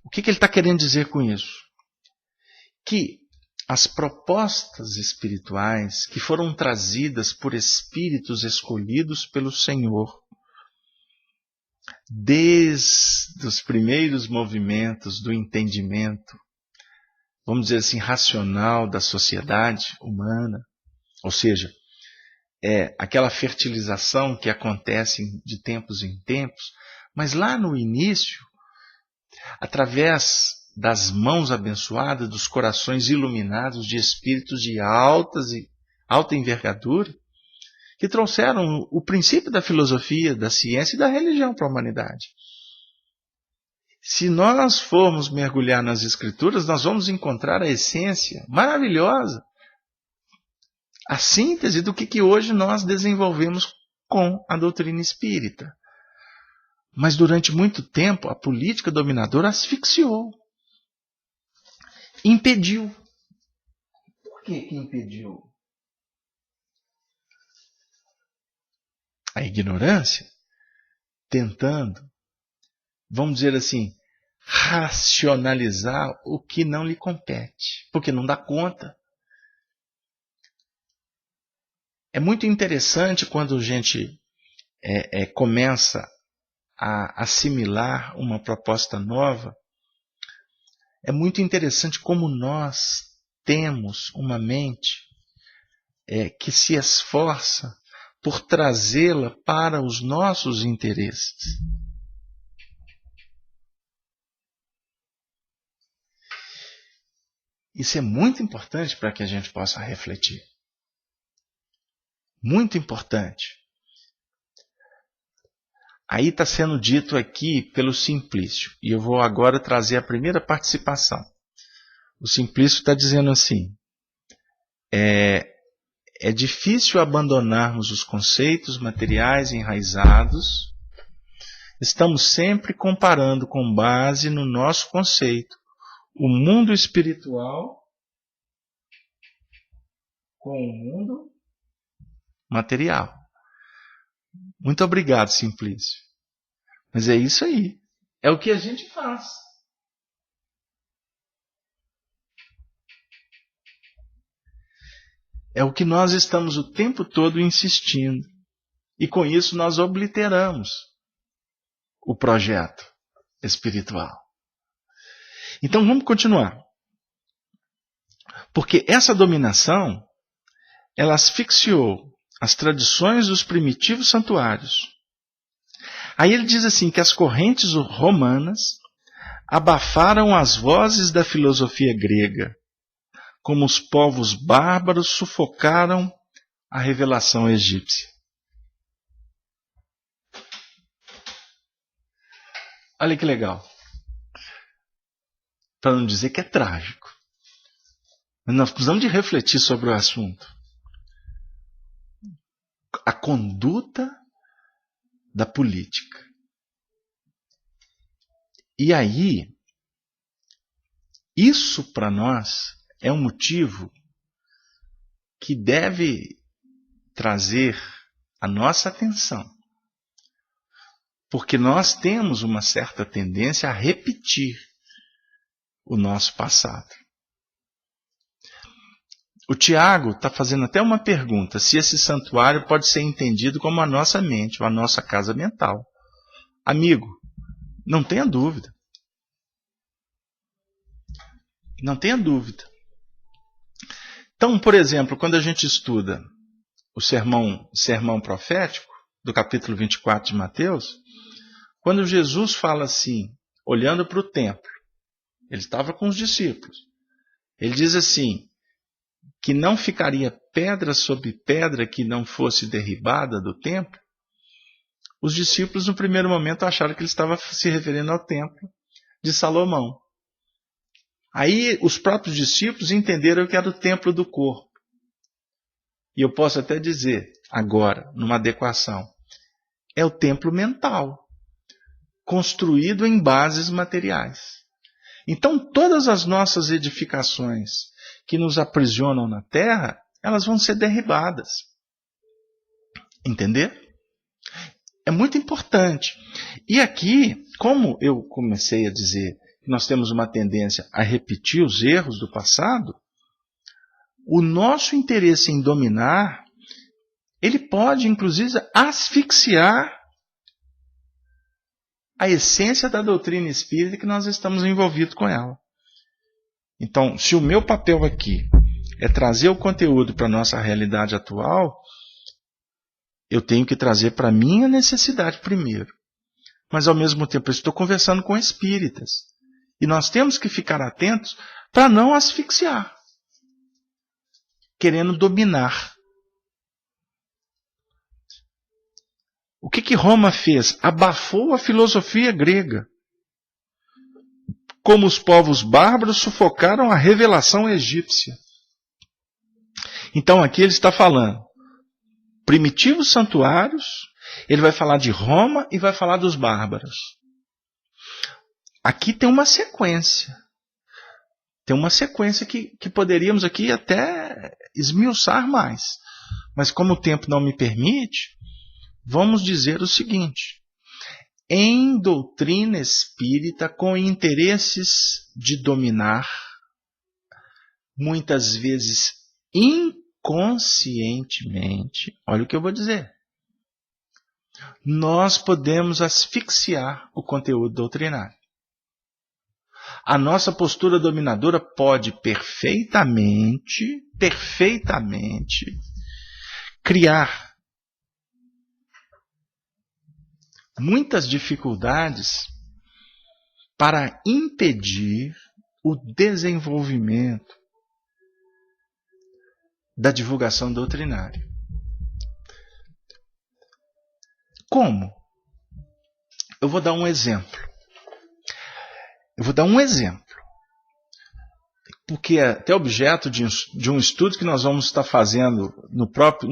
O que ele está querendo dizer com isso? Que as propostas espirituais que foram trazidas por espíritos escolhidos pelo Senhor, desde os primeiros movimentos do entendimento, vamos dizer assim, racional da sociedade humana, ou seja, aquela fertilização que acontece de tempos em tempos, mas lá no início, através das mãos abençoadas, dos corações iluminados de espíritos de alta envergadura, que trouxeram o princípio da filosofia, da ciência e da religião para a humanidade. Se nós formos mergulhar nas Escrituras, nós vamos encontrar a essência maravilhosa, a síntese do que hoje nós desenvolvemos com a doutrina espírita. Mas durante muito tempo, a política dominadora asfixiou, impediu. Por que impediu? A ignorância, tentando, vamos dizer assim, racionalizar o que não lhe compete, porque não dá conta. É muito interessante quando a gente começa a assimilar uma proposta nova. É muito interessante como nós temos uma mente que se esforça por trazê-la para os nossos interesses. Isso é muito importante para que a gente possa refletir. Muito importante. Aí está sendo dito aqui pelo Simplício, e eu vou agora trazer a primeira participação. O Simplício está dizendo assim: é difícil abandonarmos os conceitos materiais enraizados. Estamos sempre comparando com base no nosso conceito o mundo espiritual com o mundo material. Muito obrigado, Simplício. Mas é isso aí. É o que a gente faz. É o que nós estamos o tempo todo insistindo. E com isso nós obliteramos o projeto espiritual. Então vamos continuar. Porque essa dominação, ela asfixiou as tradições dos primitivos santuários. Aí ele diz assim que as correntes romanas abafaram as vozes da filosofia grega, como os povos bárbaros sufocaram a revelação egípcia. Olha que legal. Para não dizer que é trágico. Mas nós precisamos de refletir sobre o assunto. A conduta da política. E aí, isso para nós é um motivo que deve trazer a nossa atenção. Porque nós temos uma certa tendência a repetir o nosso passado. O Tiago está fazendo até uma pergunta, se esse santuário pode ser entendido como a nossa mente, ou a nossa casa mental. Amigo, não tenha dúvida. Não tenha dúvida. Então, por exemplo, quando a gente estuda o sermão profético, do capítulo 24 de Mateus, quando Jesus fala assim, olhando para o templo, ele estava com os discípulos, ele diz assim, que não ficaria pedra sobre pedra que não fosse derribada do templo. Os discípulos, no primeiro momento, acharam que ele estava se referindo ao templo de Salomão. Aí os próprios discípulos entenderam que era o templo do corpo. E eu posso até dizer, agora, numa adequação, é o templo mental, construído em bases materiais. Então todas as nossas edificações que nos aprisionam na terra, elas vão ser derribadas. Entender? É muito importante. E aqui, como eu comecei a dizer, nós temos uma tendência a repetir os erros do passado, o nosso interesse em dominar, ele pode, inclusive, asfixiar a essência da doutrina espírita que nós estamos envolvidos com ela. Então, se o meu papel aqui é trazer o conteúdo para a nossa realidade atual, eu tenho que trazer para a minha necessidade primeiro. Mas, ao mesmo tempo, eu estou conversando com espíritas. E nós temos que ficar atentos para não asfixiar, querendo dominar. O que Roma fez? Abafou a filosofia grega. Como os povos bárbaros sufocaram a revelação egípcia. Então aqui ele está falando primitivos santuários, ele vai falar de Roma e vai falar dos bárbaros. Aqui tem uma sequência. Tem uma sequência que poderíamos aqui até esmiuçar mais. Mas como o tempo não me permite, vamos dizer o seguinte. Em doutrina espírita, com interesses de dominar, muitas vezes inconscientemente, olha o que eu vou dizer, nós podemos asfixiar o conteúdo doutrinário. A nossa postura dominadora pode perfeitamente criar muitas dificuldades para impedir o desenvolvimento da divulgação doutrinária. Como? Eu vou dar um exemplo. Porque é até objeto de um estudo que nós vamos estar fazendo no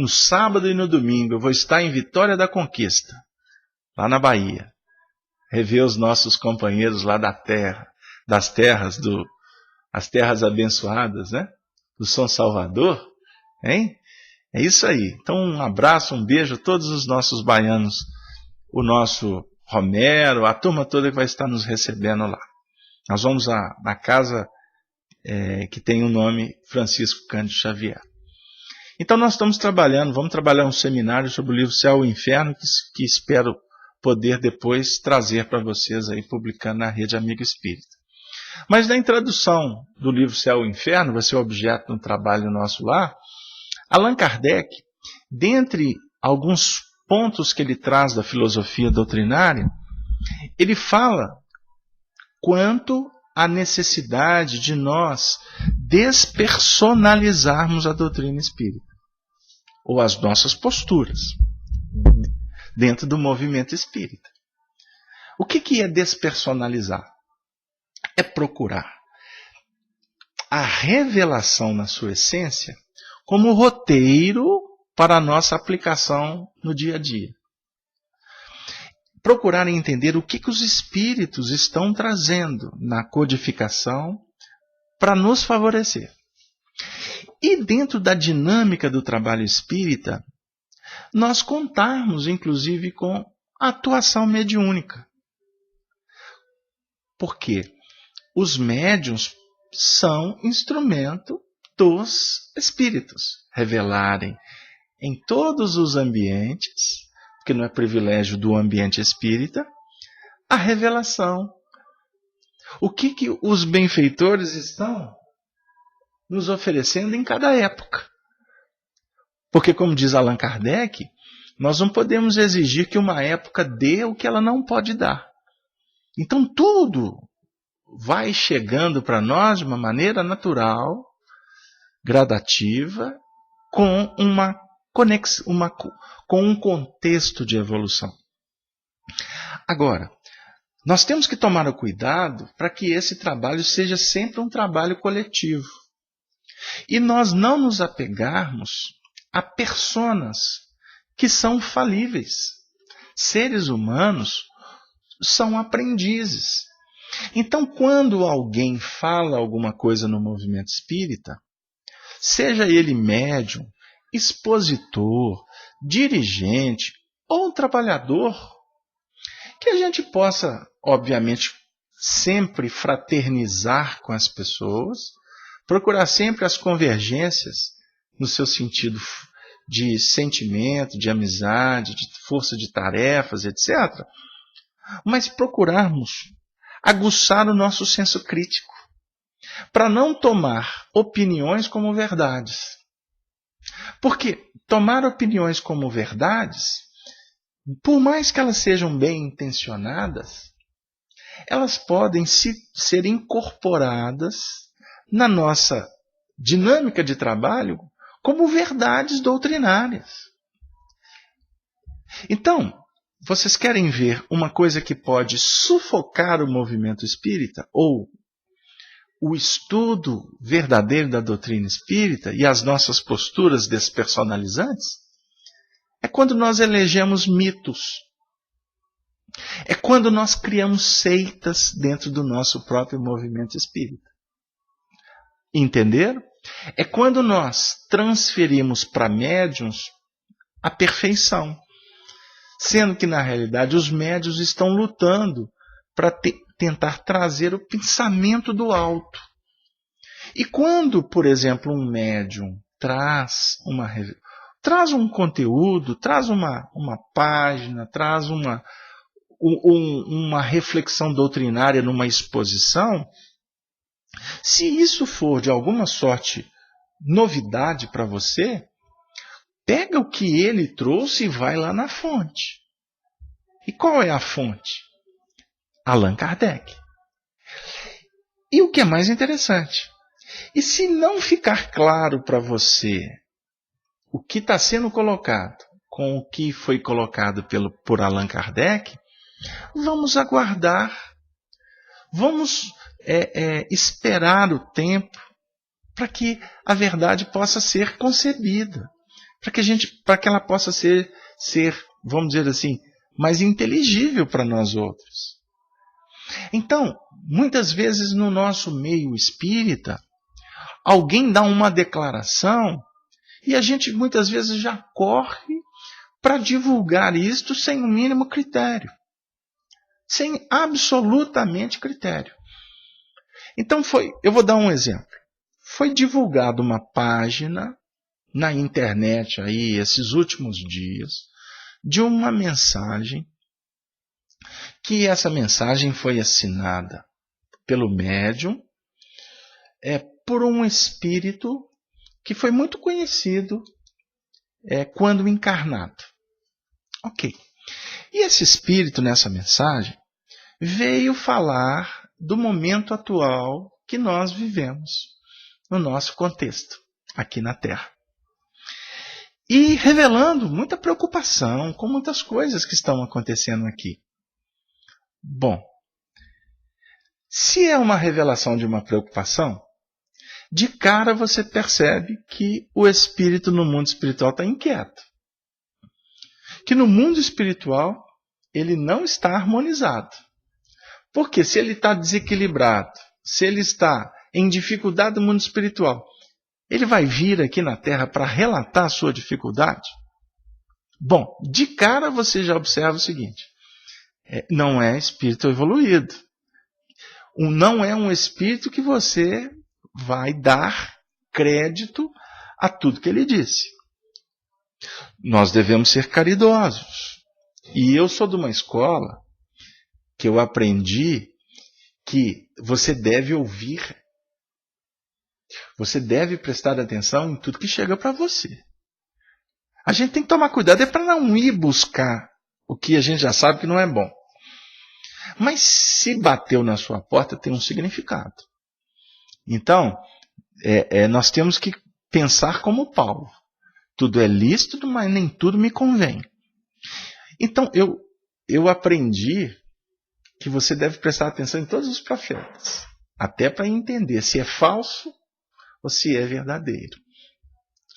sábado e no domingo. Eu vou estar em Vitória da Conquista, lá na Bahia. Rever os nossos companheiros lá da terra, as terras abençoadas, né? Do São Salvador. Hein? É isso aí. Então um abraço, um beijo a todos os nossos baianos, o nosso Romero, a turma toda que vai estar nos recebendo lá. Nós vamos na casa que tem o nome Francisco Cândido Xavier. Então nós vamos trabalhar um seminário sobre o livro Céu e Inferno, que espero poder depois trazer para vocês aí, publicando na Rede Amigo Espírita. Mas na introdução do livro Céu e Inferno, vai ser objeto de um trabalho nosso lá, Allan Kardec, dentre alguns pontos que ele traz da filosofia doutrinária, ele fala quanto à necessidade de nós despersonalizarmos a doutrina espírita, ou as nossas posturas, dentro do movimento espírita. O que é despersonalizar? É procurar a revelação na sua essência como roteiro para a nossa aplicação no dia a dia. Procurar entender o que os espíritos estão trazendo na codificação para nos favorecer. E dentro da dinâmica do trabalho espírita, nós contarmos inclusive com a atuação mediúnica. Porque os médiuns são instrumento dos espíritos revelarem em todos os ambientes, que não é privilégio do ambiente espírita, a revelação. O que os benfeitores estão nos oferecendo em cada época. Porque, como diz Allan Kardec, nós não podemos exigir que uma época dê o que ela não pode dar. Então tudo vai chegando para nós de uma maneira natural, gradativa, com com um contexto de evolução. Agora, Nós temos que tomar o cuidado para que esse trabalho seja sempre um trabalho coletivo. E nós não nos apegarmos a personas que são falíveis. Seres humanos são aprendizes. Então, quando alguém fala alguma coisa no movimento espírita, seja ele médium, expositor, dirigente ou trabalhador, que a gente possa, obviamente, sempre fraternizar com as pessoas, procurar sempre as convergências no seu sentido de sentimento, de amizade, de força de tarefas, etc. Mas procurarmos aguçar o nosso senso crítico, para não tomar opiniões como verdades. Porque tomar opiniões como verdades, por mais que elas sejam bem intencionadas, elas podem ser incorporadas na nossa dinâmica de trabalho como verdades doutrinárias. Então, vocês querem ver uma coisa que pode sufocar o movimento espírita, ou o estudo verdadeiro da doutrina espírita e as nossas posturas despersonalizantes? É quando nós elegemos mitos. É quando nós criamos seitas dentro do nosso próprio movimento espírita. Entenderam? É quando nós transferimos para médiuns a perfeição. Sendo que, na realidade, os médiuns estão lutando para tentar trazer o pensamento do alto. E quando, por exemplo, um médium traz um conteúdo, traz uma página, traz uma reflexão doutrinária numa exposição, se isso for de alguma sorte novidade para você, pega o que ele trouxe e vai lá na fonte. E qual é a fonte? Allan Kardec. E o que é mais interessante? E se não ficar claro para você o que está sendo colocado com o que foi colocado por Allan Kardec, vamos aguardar, vamos esperar o tempo para que a verdade possa ser concebida, para que ela possa ser, vamos dizer assim, mais inteligível para nós outros. Então, muitas vezes no nosso meio espírita, alguém dá uma declaração e a gente muitas vezes já corre para divulgar isto sem o mínimo critério, sem absolutamente critério. Então eu vou dar um exemplo. Foi divulgada uma página na internet aí esses últimos dias de uma mensagem, que essa mensagem foi assinada pelo médium, por um espírito que foi muito conhecido quando encarnado. Ok. E esse espírito, nessa mensagem, veio falar do momento atual que nós vivemos no nosso contexto, aqui na Terra. E revelando muita preocupação com muitas coisas que estão acontecendo aqui. Bom, se é uma revelação de uma preocupação, de cara você percebe que o espírito no mundo espiritual está inquieto. Que no mundo espiritual ele não está harmonizado. Porque se ele está desequilibrado, se ele está em dificuldade no mundo espiritual, ele vai vir aqui na Terra para relatar a sua dificuldade? Bom, de cara você já observa o seguinte: não é espírito evoluído. Não é um espírito que você vai dar crédito a tudo que ele disse. Nós devemos ser caridosos. E eu sou de uma escola que eu aprendi que você deve ouvir, você deve prestar atenção em tudo que chega para você. A gente tem que tomar cuidado para não ir buscar o que a gente já sabe que não é bom. Mas se bateu na sua porta, tem um significado. Então, nós temos que pensar como Paulo. Tudo é lícito, mas nem tudo me convém. Então, eu aprendi que você deve prestar atenção em todos os profetas, até para entender se é falso ou se é verdadeiro.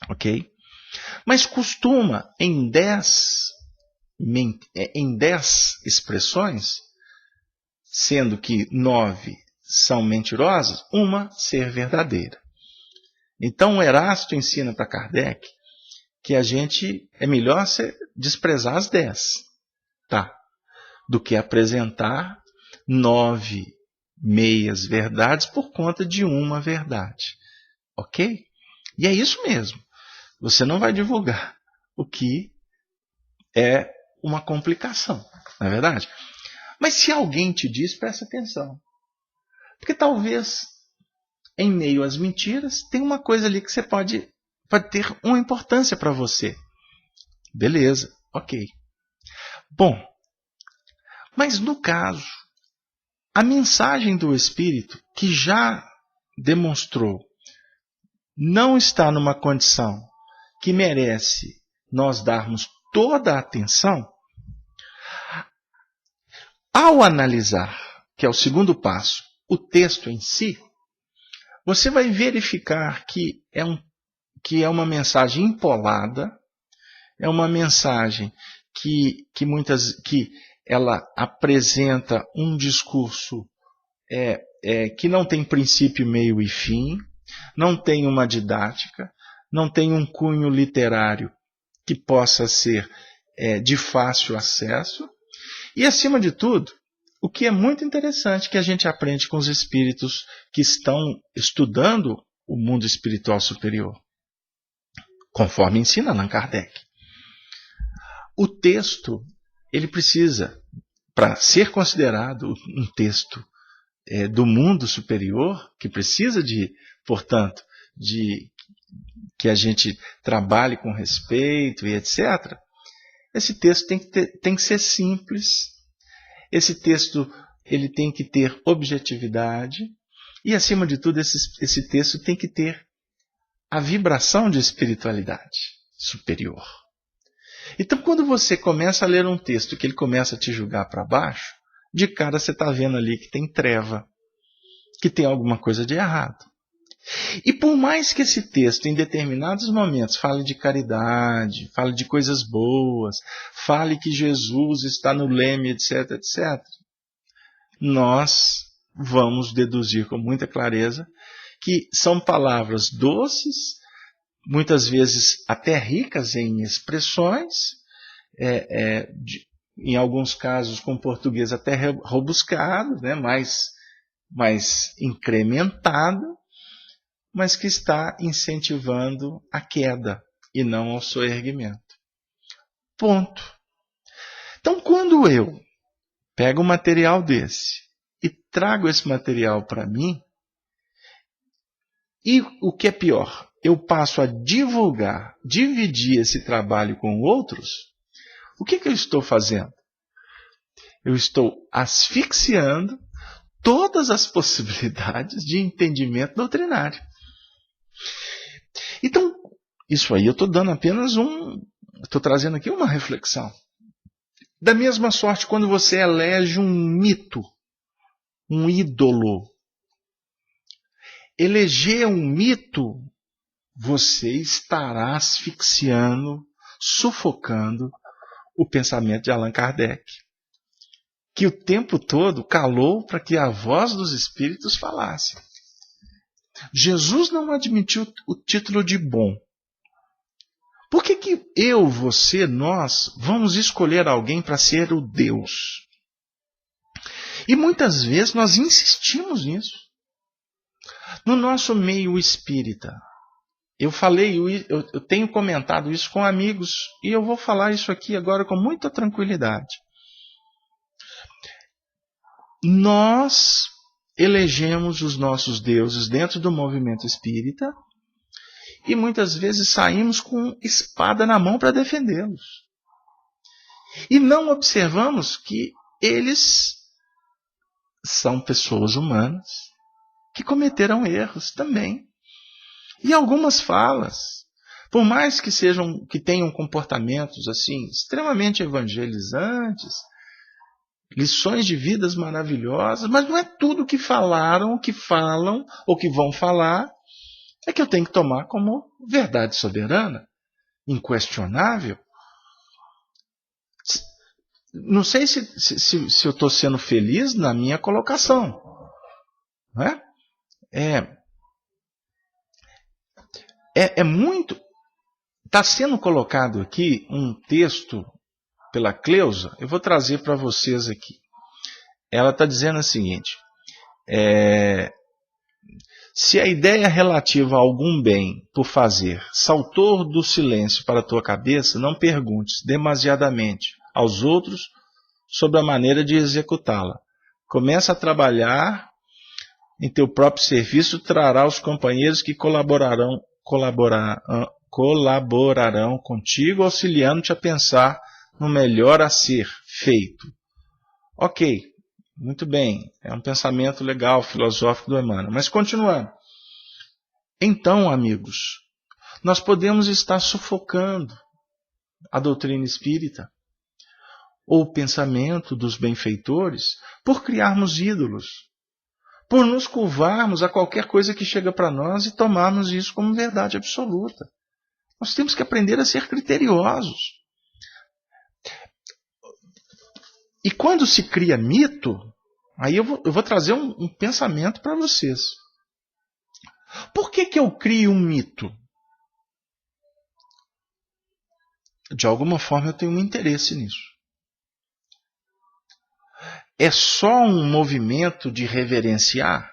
Ok? Mas costuma, em 10 expressões, sendo que 9 são mentirosas, uma ser verdadeira. Então, o Erasto ensina para Kardec que é melhor desprezar as 10, tá? Do que apresentar 9 meias verdades por conta de uma verdade. Ok? E é isso mesmo. Você não vai divulgar o que é uma complicação, não é verdade? Mas se alguém te diz, presta atenção. Porque talvez, em meio às mentiras, tem uma coisa ali que você pode ter uma importância para você. Beleza, ok. Bom, mas no caso, a mensagem do Espírito, que já demonstrou não está numa condição que merece nós darmos toda a atenção, ao analisar, que é o segundo passo, o texto em si, você vai verificar que é uma mensagem empolada, é uma mensagem que ela apresenta um discurso que não tem princípio, meio e fim, não tem uma didática, não tem um cunho literário que possa ser de fácil acesso. E, acima de tudo, o que é muito interessante que a gente aprende com os espíritos que estão estudando o mundo espiritual superior, conforme ensina Allan Kardec. O texto, ele precisa, para ser considerado um texto do mundo superior, que precisa portanto, que a gente trabalhe com respeito e etc., esse texto tem que ser simples, esse texto ele tem que ter objetividade e, acima de tudo, esse texto tem que ter a vibração de espiritualidade superior. Então, quando você começa a ler um texto que ele começa a te julgar para baixo, de cara você está vendo ali que tem treva, que tem alguma coisa de errado. E por mais que esse texto, em determinados momentos, fale de caridade, fale de coisas boas, fale que Jesus está no leme, etc., etc., nós vamos deduzir com muita clareza que são palavras doces, muitas vezes até ricas em expressões, em alguns casos com português até rebuscado, né, mais incrementado, mas que está incentivando a queda e não ao soerguimento. Ponto. Então, quando eu pego um material desse e trago esse material para mim, e o que é pior, eu passo a dividir esse trabalho com outros, o que eu estou fazendo? Eu estou asfixiando todas as possibilidades de entendimento doutrinário. Então, isso aí eu estou dando apenas estou trazendo aqui uma reflexão. Da mesma sorte, quando você elege um mito, um ídolo, eleger um mito, você estará asfixiando, sufocando o pensamento de Allan Kardec, que o tempo todo calou para que a voz dos espíritos falasse. Jesus não admitiu o título de bom. Por que eu, você, nós vamos escolher alguém para ser o Deus? E muitas vezes nós insistimos nisso. No nosso meio espírita, eu tenho comentado isso com amigos e eu vou falar isso aqui agora com muita tranquilidade. Nós elegemos os nossos deuses dentro do movimento espírita e muitas vezes saímos com espada na mão para defendê-los. E não observamos que eles são pessoas humanas que cometeram erros também. E algumas falas, por mais que tenham comportamentos assim extremamente evangelizantes, lições de vidas maravilhosas, mas não é tudo que falaram, que falam ou que vão falar é que eu tenho que tomar como verdade soberana, inquestionável. Não sei se eu estou sendo feliz na minha colocação. Não é? É muito. Está sendo colocado aqui um texto pela Cleusa, eu vou trazer para vocês aqui. Ela está dizendo o seguinte: se a ideia relativa a algum bem por fazer saltou do silêncio para a tua cabeça, não perguntes demasiadamente aos outros sobre a maneira de executá-la. Começa a trabalhar em teu próprio serviço, trará os companheiros que colaborarão contigo, auxiliando-te a pensar no melhor a ser feito. Ok, muito bem, é um pensamento legal, filosófico do Emmanuel. Mas continuando. Então, amigos, nós podemos estar sufocando a doutrina espírita ou o pensamento dos benfeitores por criarmos ídolos, por nos curvarmos a qualquer coisa que chega para nós e tomarmos isso como verdade absoluta. Nós temos que aprender a ser criteriosos. E quando se cria mito, aí eu vou trazer um pensamento para vocês. Por que eu crio um mito? De alguma forma eu tenho um interesse nisso. É só um movimento de reverenciar?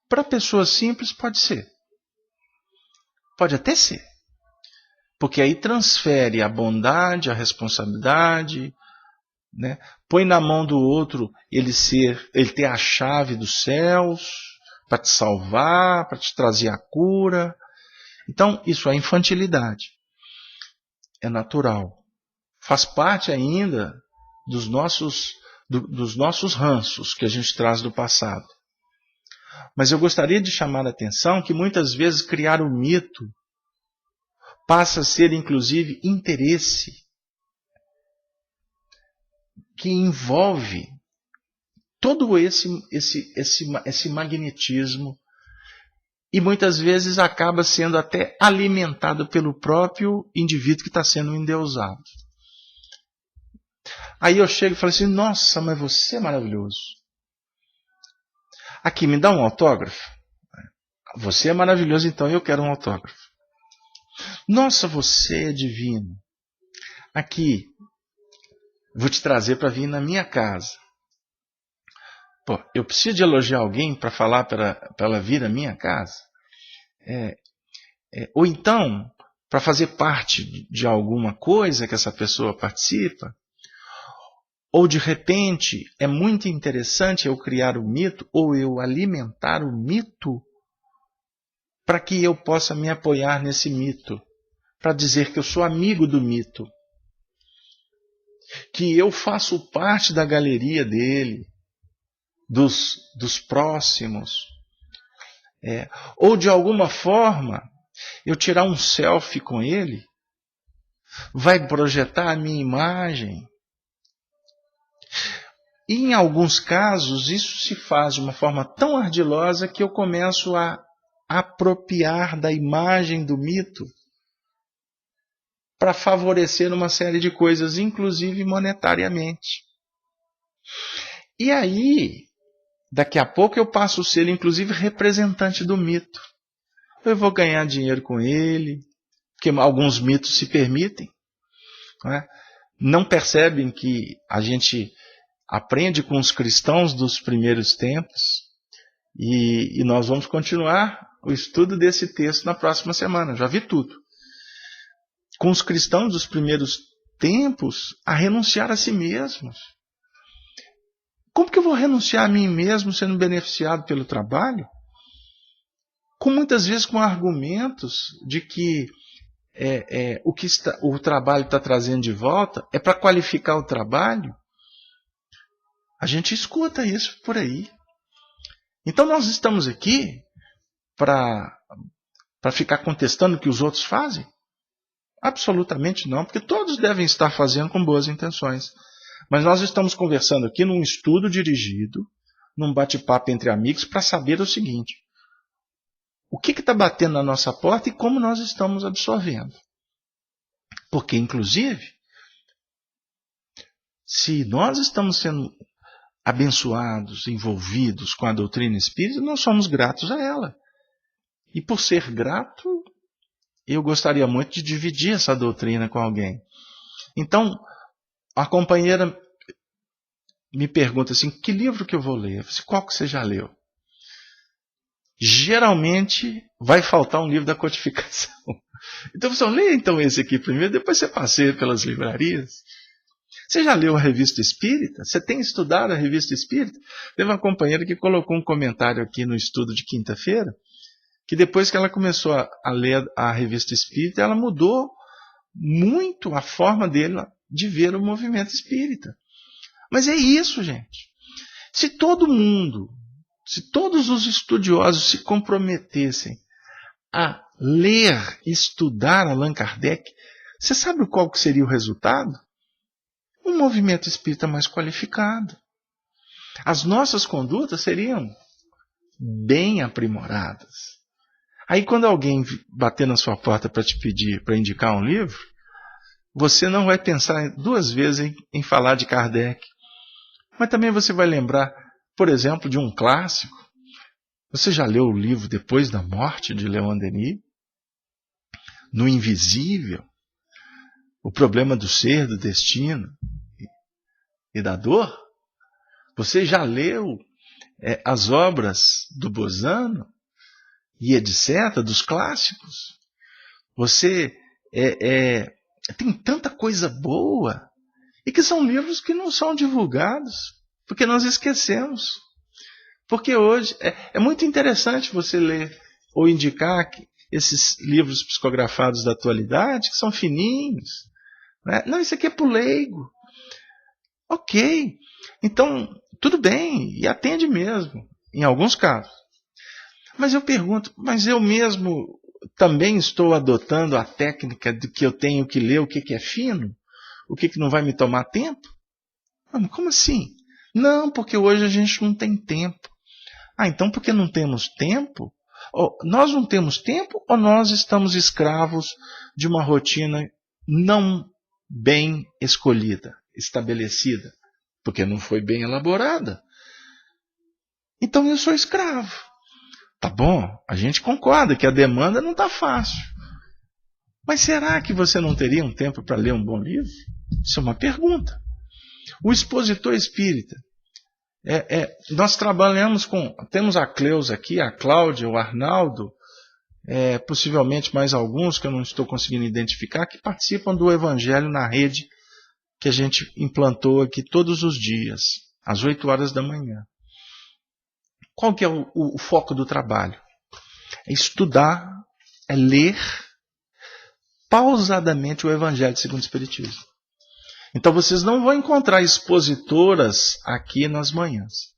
Para pessoas simples pode ser. Pode até ser. Porque aí transfere a bondade, a responsabilidade, né? Põe na mão do outro ele ter a chave dos céus para te salvar, para te trazer a cura. Então, isso é infantilidade. É natural. Faz parte ainda dos nossos ranços que a gente traz do passado. Mas eu gostaria de chamar a atenção que muitas vezes criar o mito passa a ser, inclusive, interesse que envolve todo esse magnetismo e muitas vezes acaba sendo até alimentado pelo próprio indivíduo que está sendo endeusado. Aí eu chego e falo assim: nossa, mas você é maravilhoso. Aqui, me dá um autógrafo. Você é maravilhoso, então eu quero um autógrafo. Nossa, você é divino. Aqui, vou te trazer para vir na minha casa. Pô, eu preciso de elogiar alguém para falar para ela vir à minha casa? Ou então, para fazer parte de alguma coisa que essa pessoa participa? Ou de repente, é muito interessante eu criar o mito, ou eu alimentar o mito, para que eu possa me apoiar nesse mito, para dizer que eu sou amigo do mito, que eu faço parte da galeria dele, dos próximos. Ou de alguma forma, eu tirar um selfie com ele, vai projetar a minha imagem. E em alguns casos, isso se faz de uma forma tão ardilosa que eu começo a apropriar da imagem do mito para favorecer uma série de coisas, inclusive monetariamente. E aí, daqui a pouco eu passo a ser, inclusive, representante do mito. Eu vou ganhar dinheiro com ele, porque alguns mitos se permitem. Não percebem que a gente aprende com os cristãos dos primeiros tempos e nós vamos continuar o estudo desse texto na próxima semana. Já vi tudo. Com os cristãos dos primeiros tempos a renunciar a si mesmos. Como que eu vou renunciar a mim mesmo sendo beneficiado pelo trabalho? Muitas vezes com argumentos de que o trabalho está trazendo de volta é para qualificar o trabalho. A gente escuta isso por aí. Então nós estamos aqui para ficar contestando o que os outros fazem? Absolutamente não, porque todos devem estar fazendo com boas intenções. Mas nós estamos conversando aqui num estudo dirigido, num bate-papo entre amigos, para saber o seguinte: o que está batendo na nossa porta e como nós estamos absorvendo. Porque, inclusive, se nós estamos sendo abençoados, envolvidos com a doutrina espírita, nós somos gratos a ela. E por ser grato, eu gostaria muito de dividir essa doutrina com alguém. Então, a companheira me pergunta assim: que livro que eu vou ler? Eu disse: qual que você já leu? Geralmente vai faltar um livro da codificação. Então você lê então esse aqui primeiro, depois você passeia pelas livrarias. Você já leu a Revista Espírita? Você tem estudado a Revista Espírita? Teve uma companheira que colocou um comentário aqui no estudo de quinta-feira, que depois que ela começou a ler a Revista Espírita, ela mudou muito a forma dele de ver o movimento espírita. Mas é isso, gente. Se todo mundo, se todos os estudiosos se comprometessem a ler, estudar Allan Kardec, você sabe qual que seria o resultado? Um movimento espírita mais qualificado. As nossas condutas seriam bem aprimoradas. Aí quando alguém bater na sua porta para te pedir, para indicar um livro, você não vai pensar duas vezes em falar de Kardec. Mas também você vai lembrar, por exemplo, de um clássico. Você já leu o livro Depois da Morte, de Leon Denis? No Invisível, o problema do ser, do destino e da dor? Você já leu as obras do Bozano e etc., dos clássicos? Você tem tanta coisa boa, e que são livros que não são divulgados, porque nós esquecemos. Porque hoje é muito interessante você ler ou indicar esses livros psicografados da atualidade, que são fininhos. Né? Não, isso aqui é para o leigo. Ok, então tudo bem, e atende mesmo, em alguns casos. Mas eu pergunto, mas eu mesmo também estou adotando a técnica de que eu tenho que ler o que é fino? O que não vai me tomar tempo? Mas como assim? Não, porque hoje a gente não tem tempo. Ah, então porque não temos tempo? Nós não temos tempo ou nós estamos escravos de uma rotina não bem escolhida, estabelecida? Porque não foi bem elaborada. Então eu sou escravo. Tá bom, a gente concorda que a demanda não está fácil. Mas será que você não teria um tempo para ler um bom livro? Isso é uma pergunta. O expositor espírita. Nós trabalhamos temos a Cleusa aqui, a Cláudia, o Arnaldo, possivelmente mais alguns que eu não estou conseguindo identificar, que participam do Evangelho na Rede, que a gente implantou aqui todos os dias, às 8 horas da manhã. Qual que é o foco do trabalho? É estudar, é ler pausadamente o Evangelho segundo o Espiritismo. Então vocês não vão encontrar expositoras aqui nas manhãs.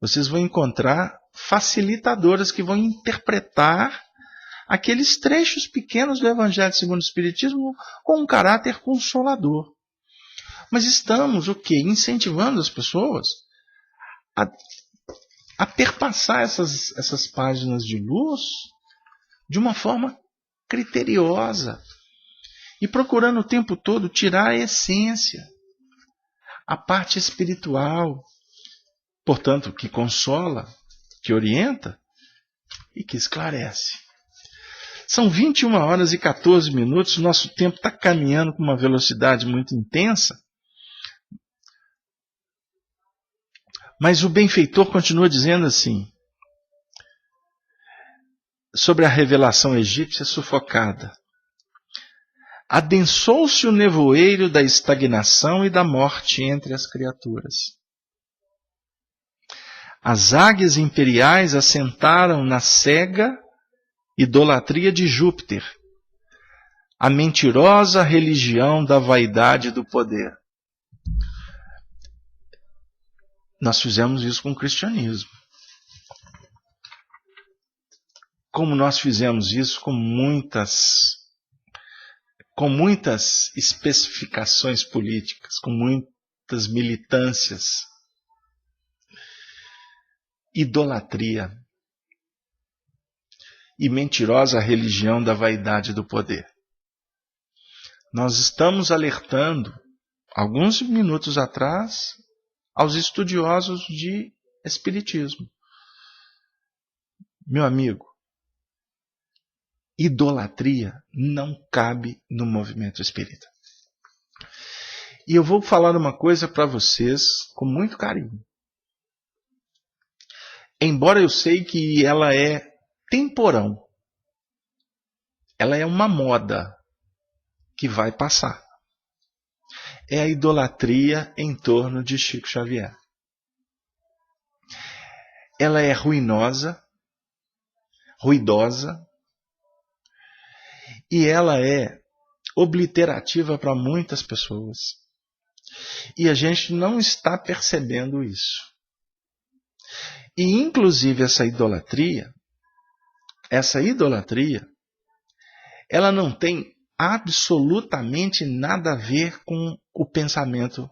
Vocês vão encontrar facilitadoras que vão interpretar aqueles trechos pequenos do Evangelho segundo o Espiritismo com um caráter consolador. Mas estamos o quê? Incentivando as pessoas a perpassar essas páginas de luz de uma forma criteriosa e procurando o tempo todo tirar a essência, a parte espiritual, portanto, que consola, que orienta e que esclarece. São 21 horas e 14 minutos, nosso tempo está caminhando com uma velocidade muito intensa, mas o benfeitor continua dizendo assim, sobre a revelação egípcia sufocada. Adensou-se o nevoeiro da estagnação e da morte entre as criaturas. As águias imperiais assentaram na cega idolatria de Júpiter, a mentirosa religião da vaidade e do poder. Nós fizemos isso com o cristianismo. Como nós fizemos isso com muitas especificações políticas, com muitas militâncias. Idolatria e mentirosa religião da vaidade do poder. Nós estamos alertando, alguns minutos atrás, aos estudiosos de espiritismo. Meu amigo, idolatria não cabe no movimento espírita. E eu vou falar uma coisa para vocês com muito carinho. Embora eu sei que ela é temporão, ela é uma moda que vai passar. É a idolatria em torno de Chico Xavier. Ela é ruinosa, ruidosa, e ela é obliterativa para muitas pessoas. E a gente não está percebendo isso. E inclusive essa idolatria, ela não tem absolutamente nada a ver com o pensamento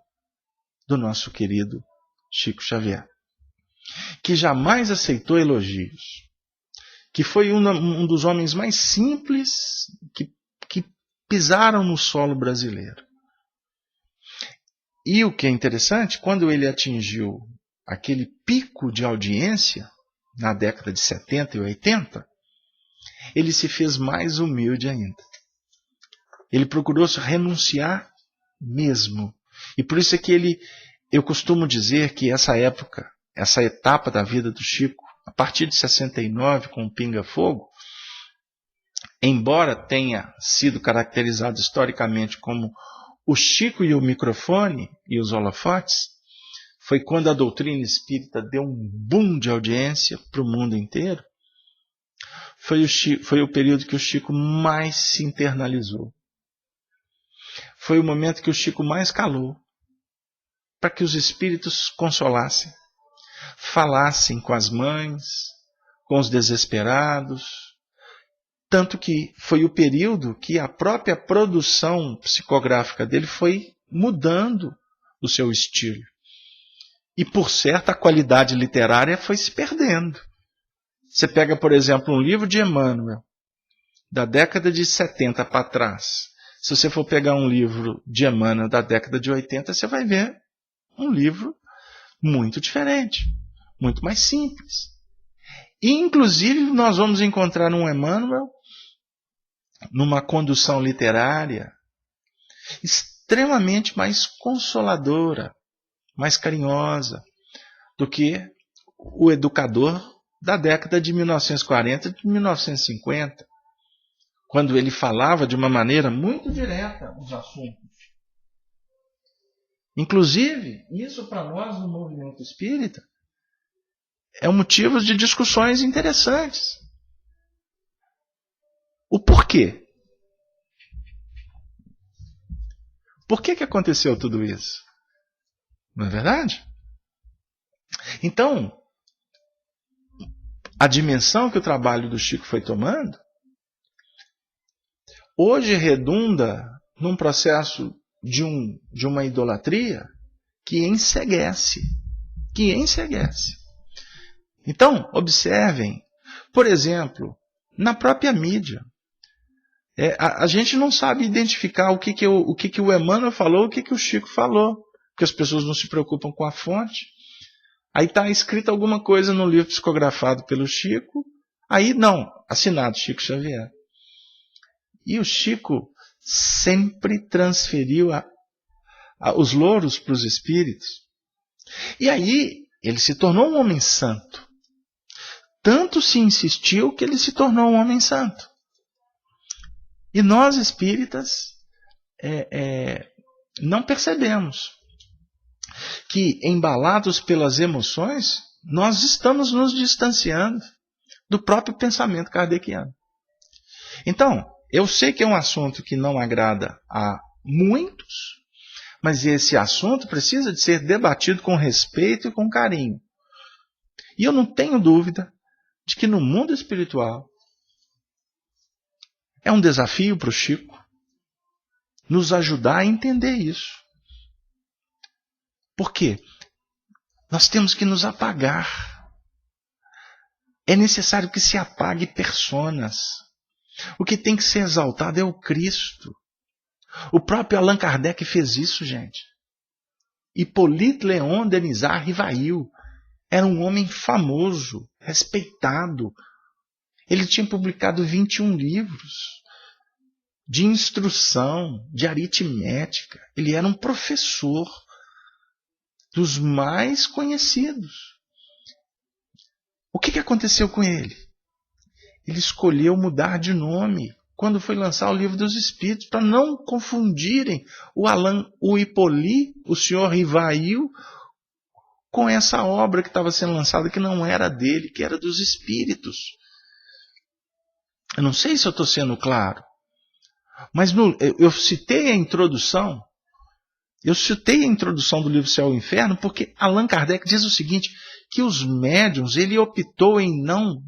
do nosso querido Chico Xavier, que jamais aceitou elogios, que foi um dos homens mais simples que pisaram no solo brasileiro. E o que é interessante, quando ele atingiu aquele pico de audiência, na década de 70 e 80, ele se fez mais humilde ainda. Ele procurou renunciar mesmo. E por isso é que eu costumo dizer que essa época, essa etapa da vida do Chico, a partir de 69, com o Pinga Fogo, embora tenha sido caracterizado historicamente como o Chico e o microfone e os holofotes, foi quando a doutrina espírita deu um boom de audiência para o mundo inteiro. Foi o período que o Chico mais se internalizou. Foi o momento que o Chico mais calou, para que os espíritos consolassem, falassem com as mães, com os desesperados. Tanto que foi o período que a própria produção psicográfica dele foi mudando o seu estilo. E, por certo, a qualidade literária foi se perdendo. Você pega, por exemplo, um livro de Emmanuel, da década de 70 para trás. Se você for pegar um livro de Emmanuel da década de 80, você vai ver um livro muito diferente, muito mais simples. E, inclusive, nós vamos encontrar um Emmanuel numa condução literária extremamente mais consoladora, mais carinhosa do que o educador da década de 1940 e de 1950, quando ele falava de uma maneira muito direta os assuntos. Inclusive, isso para nós no movimento espírita é um motivo de discussões interessantes. O porquê? Por que aconteceu tudo isso? Não é verdade? Então, a dimensão que o trabalho do Chico foi tomando, hoje redunda num processo de uma idolatria que enceguece. Então, observem, por exemplo, na própria mídia. A gente não sabe identificar o que o Emmanuel falou, o que o Chico falou, porque as pessoas não se preocupam com a fonte. Aí está escrito alguma coisa no livro psicografado pelo Chico, aí não, assinado Chico Xavier. E o Chico sempre transferiu os louros para os espíritos. E aí ele se tornou um homem santo. Tanto se insistiu que ele se tornou um homem santo. E nós espíritas não percebemos que, embalados pelas emoções, nós estamos nos distanciando do próprio pensamento kardeciano. Então, eu sei que é um assunto que não agrada a muitos, mas esse assunto precisa de ser debatido com respeito e com carinho. E eu não tenho dúvida de que no mundo espiritual é um desafio para o Chico nos ajudar a entender isso. Por quê? Nós temos que nos apagar. É necessário que se apague personas. O que tem que ser exaltado é o Cristo. O próprio Allan Kardec fez isso, gente. Hippolyte Léon Denisard Rivail era um homem famoso, respeitado. Ele tinha publicado 21 livros de instrução, de aritmética. Ele era um professor dos mais conhecidos. O que aconteceu com ele? Ele escolheu mudar de nome quando foi lançar o Livro dos Espíritos, para não confundirem o Hippolyte, o senhor Rivail, com essa obra que estava sendo lançada, que não era dele, que era dos Espíritos. Eu não sei se eu estou sendo claro, mas eu citei a introdução. Eu citei a introdução do livro Céu e Inferno porque Allan Kardec diz o seguinte, que os médiuns, ele optou em não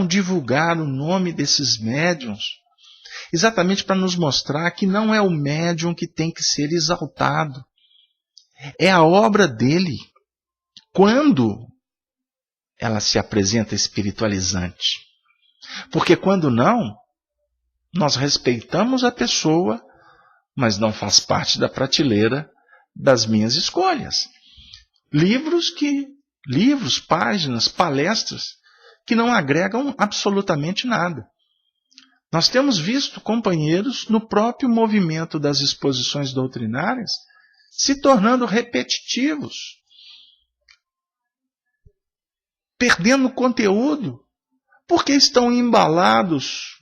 divulgar o nome desses médiuns, exatamente para nos mostrar que não é o médium que tem que ser exaltado. É a obra dele, quando ela se apresenta espiritualizante. Porque quando não, nós respeitamos a pessoa, mas não faz parte da prateleira das minhas escolhas. Livros, páginas, palestras, que não agregam absolutamente nada. Nós temos visto companheiros no próprio movimento das exposições doutrinárias se tornando repetitivos, perdendo conteúdo, porque estão embalados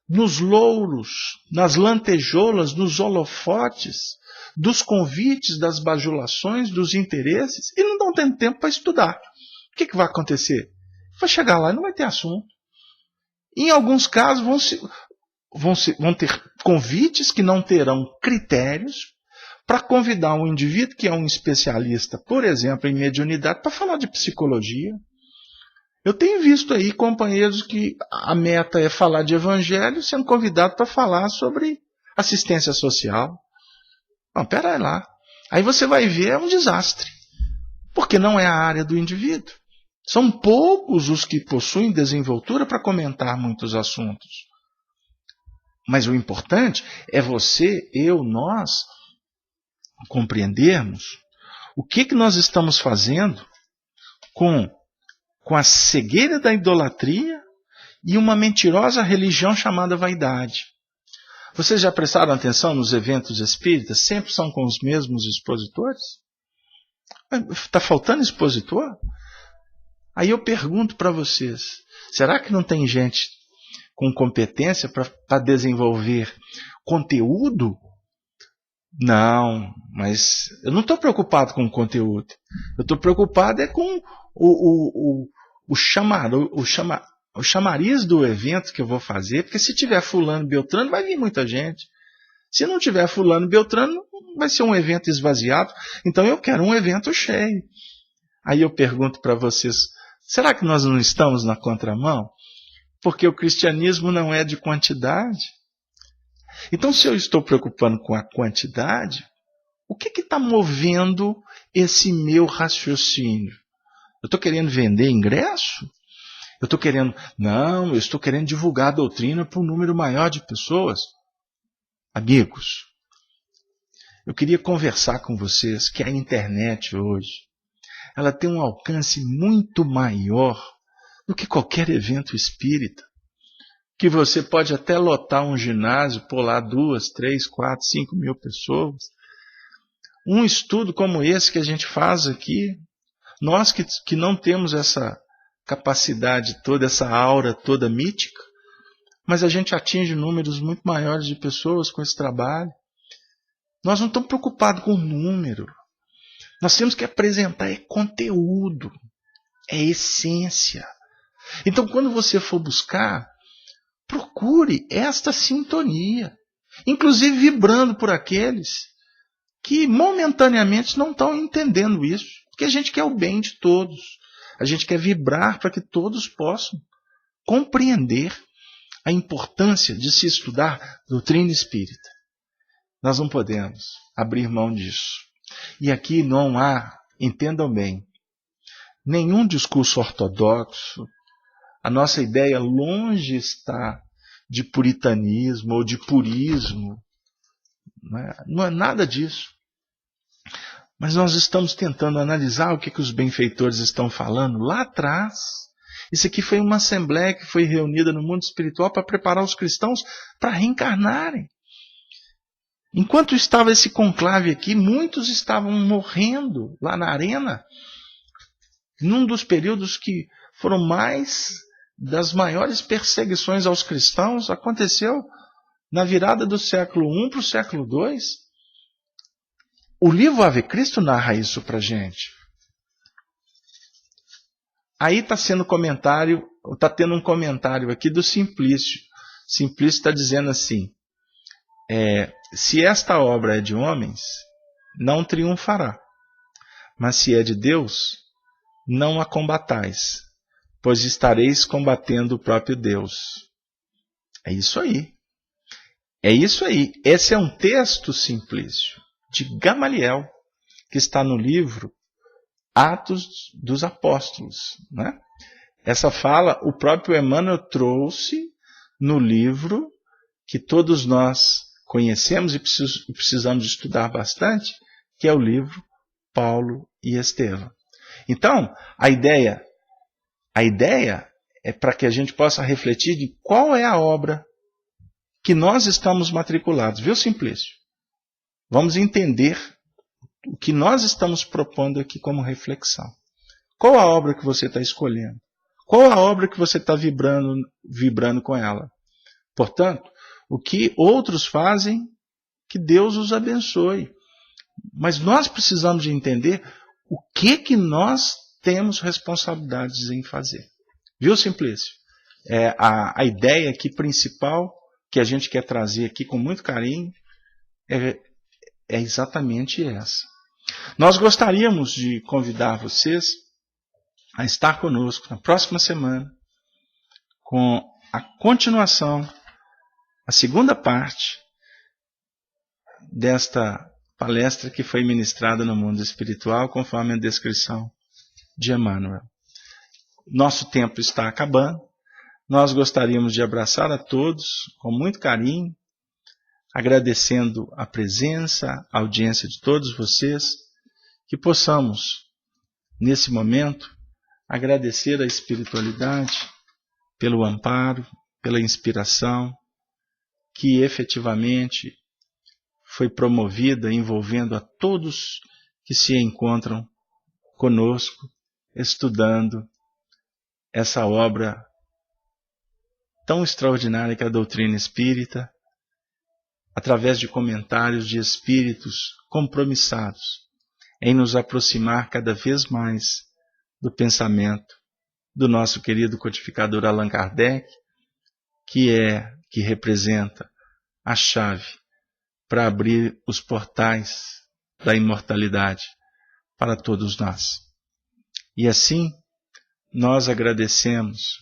nos louros, nas lantejoulas, nos holofotes, dos convites, das bajulações, dos interesses, e não estão tendo tempo para estudar. O que vai acontecer? Vai chegar lá e não vai ter assunto. Em alguns casos vão ter convites que não terão critérios para convidar um indivíduo que é um especialista, por exemplo, em mediunidade, para falar de psicologia. Eu tenho visto aí companheiros que a meta é falar de evangelho, sendo convidado para falar sobre assistência social. Não, pera lá. Aí você vai ver, é um desastre. Porque não é a área do indivíduo. São poucos os que possuem desenvoltura para comentar muitos assuntos. Mas o importante é você, eu, nós, compreendermos o que nós estamos fazendo com a cegueira da idolatria e uma mentirosa religião chamada vaidade. Vocês já prestaram atenção nos eventos espíritas? Sempre são com os mesmos expositores? Está faltando expositor? Aí eu pergunto para vocês, será que não tem gente com competência para desenvolver conteúdo? Não, mas eu não estou preocupado com o conteúdo. Eu estou preocupado com o chamariz do evento que eu vou fazer, porque se tiver fulano Beltrano, vai vir muita gente. Se não tiver fulano Beltrano, vai ser um evento esvaziado. Então eu quero um evento cheio. Aí eu pergunto para vocês, será que nós não estamos na contramão? Porque o cristianismo não é de quantidade. Então, se eu estou preocupando com a quantidade, o que está movendo esse meu raciocínio? Eu estou querendo vender ingresso? Eu estou querendo divulgar a doutrina para um número maior de pessoas. Amigos, eu queria conversar com vocês que a internet hoje, ela tem um alcance muito maior do que qualquer evento espírita. Que você pode até lotar um ginásio, pôr lá 2, 3, 4, 5 mil pessoas. Um estudo como esse que a gente faz aqui, nós que não temos essa capacidade toda, essa aura toda mítica, mas a gente atinge números muito maiores de pessoas com esse trabalho. Nós não estamos preocupados com o número. Nós temos que apresentar conteúdo, essência. Então, quando você for buscar, procure esta sintonia, inclusive vibrando por aqueles que momentaneamente não estão entendendo isso, porque a gente quer o bem de todos, a gente quer vibrar para que todos possam compreender a importância de se estudar doutrina espírita. Nós não podemos abrir mão disso. E aqui não há, entendam bem, nenhum discurso ortodoxo. A nossa ideia longe está de puritanismo ou de purismo. Não é nada disso. Mas nós estamos tentando analisar o que os benfeitores estão falando lá atrás. Isso aqui foi uma assembleia que foi reunida no mundo espiritual para preparar os cristãos para reencarnarem. Enquanto estava esse conclave aqui, muitos estavam morrendo lá na arena. Num dos períodos que foram das maiores perseguições aos cristãos, aconteceu na virada do século I para o século II. O livro Ave Cristo narra isso para a gente. Aí está tendo um comentário aqui do Simplício. Simplício está dizendo assim, se esta obra é de homens, não triunfará. Mas se é de Deus, não a combatais, pois estareis combatendo o próprio Deus. É isso aí. É isso aí. Esse é um texto, Simplício, de Gamaliel, que está no livro Atos dos Apóstolos. Né? Essa fala o próprio Emmanuel trouxe no livro que todos nós conhecemos e precisamos estudar bastante, que é o livro Paulo e Estevão. Então, a ideia é para que a gente possa refletir de qual é a obra que nós estamos matriculados. Viu, Simplício? Vamos entender o que nós estamos propondo aqui como reflexão. Qual a obra que você está escolhendo? Qual a obra que você está vibrando com ela? Portanto, o que outros fazem, que Deus os abençoe. Mas nós precisamos de entender o que nós temos responsabilidades em fazer. Viu, Simplício? A ideia aqui principal que a gente quer trazer aqui com muito carinho é exatamente essa. Nós gostaríamos de convidar vocês a estar conosco na próxima semana com a continuação, a segunda parte desta palestra que foi ministrada no mundo espiritual, conforme a descrição de Emmanuel. Nosso tempo está acabando. Nós gostaríamos de abraçar a todos com muito carinho, agradecendo a presença, a audiência de todos vocês, que possamos, nesse momento, agradecer a espiritualidade pelo amparo, pela inspiração, que efetivamente foi promovida envolvendo a todos que se encontram conosco, estudando essa obra tão extraordinária que é a doutrina espírita, através de comentários de espíritos compromissados em nos aproximar cada vez mais do pensamento do nosso querido codificador Allan Kardec, que representa a chave para abrir os portais da imortalidade para todos nós. E assim, nós agradecemos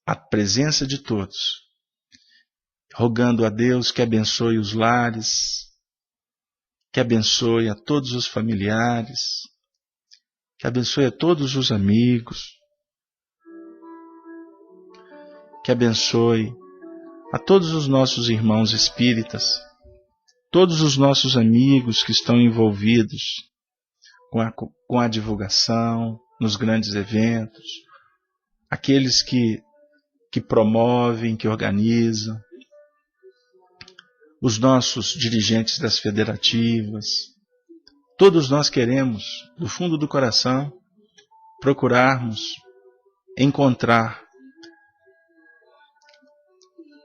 a presença de todos, rogando a Deus que abençoe os lares, que abençoe a todos os familiares, que abençoe a todos os amigos, que abençoe a todos os nossos irmãos espíritas, todos os nossos amigos que estão envolvidos com a divulgação, nos grandes eventos, aqueles que promovem, que organizam, os nossos dirigentes das federativas. Todos nós queremos, do fundo do coração, procurarmos encontrar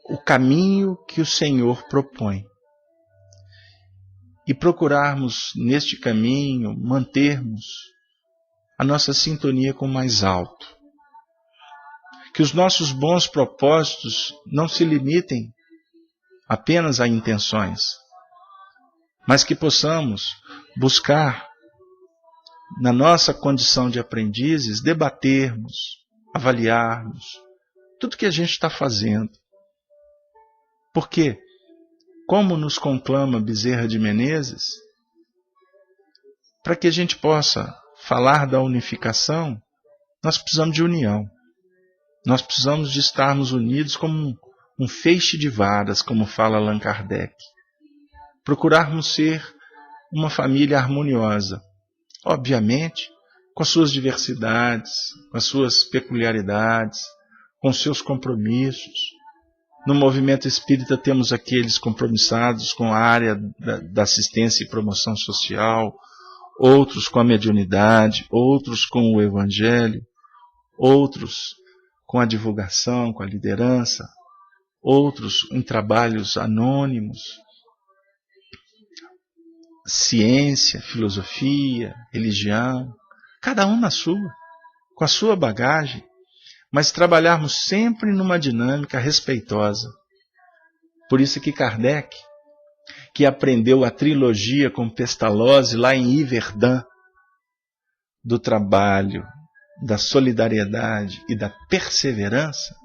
o caminho que o Senhor propõe. E procurarmos, neste caminho, mantermos a nossa sintonia com o mais alto. Que os nossos bons propósitos não se limitem apenas a intenções, mas que possamos buscar, na nossa condição de aprendizes, debatermos, avaliarmos tudo que a gente está fazendo. Porque como nos conclama Bezerra de Menezes, para que a gente possa falar da unificação, nós precisamos de união. Nós precisamos de estarmos unidos como um feixe de varas, como fala Allan Kardec. Procurarmos ser uma família harmoniosa, obviamente, com as suas diversidades, com as suas peculiaridades, com os seus compromissos. No movimento espírita temos aqueles compromissados com a área da assistência e promoção social, outros com a mediunidade, outros com o evangelho, outros com a divulgação, com a liderança, outros em trabalhos anônimos, ciência, filosofia, religião, cada um na sua, com a sua bagagem, mas trabalharmos sempre numa dinâmica respeitosa. Por isso que Kardec, que aprendeu a trilogia com Pestalozzi lá em Yverdun, do trabalho, da solidariedade e da perseverança,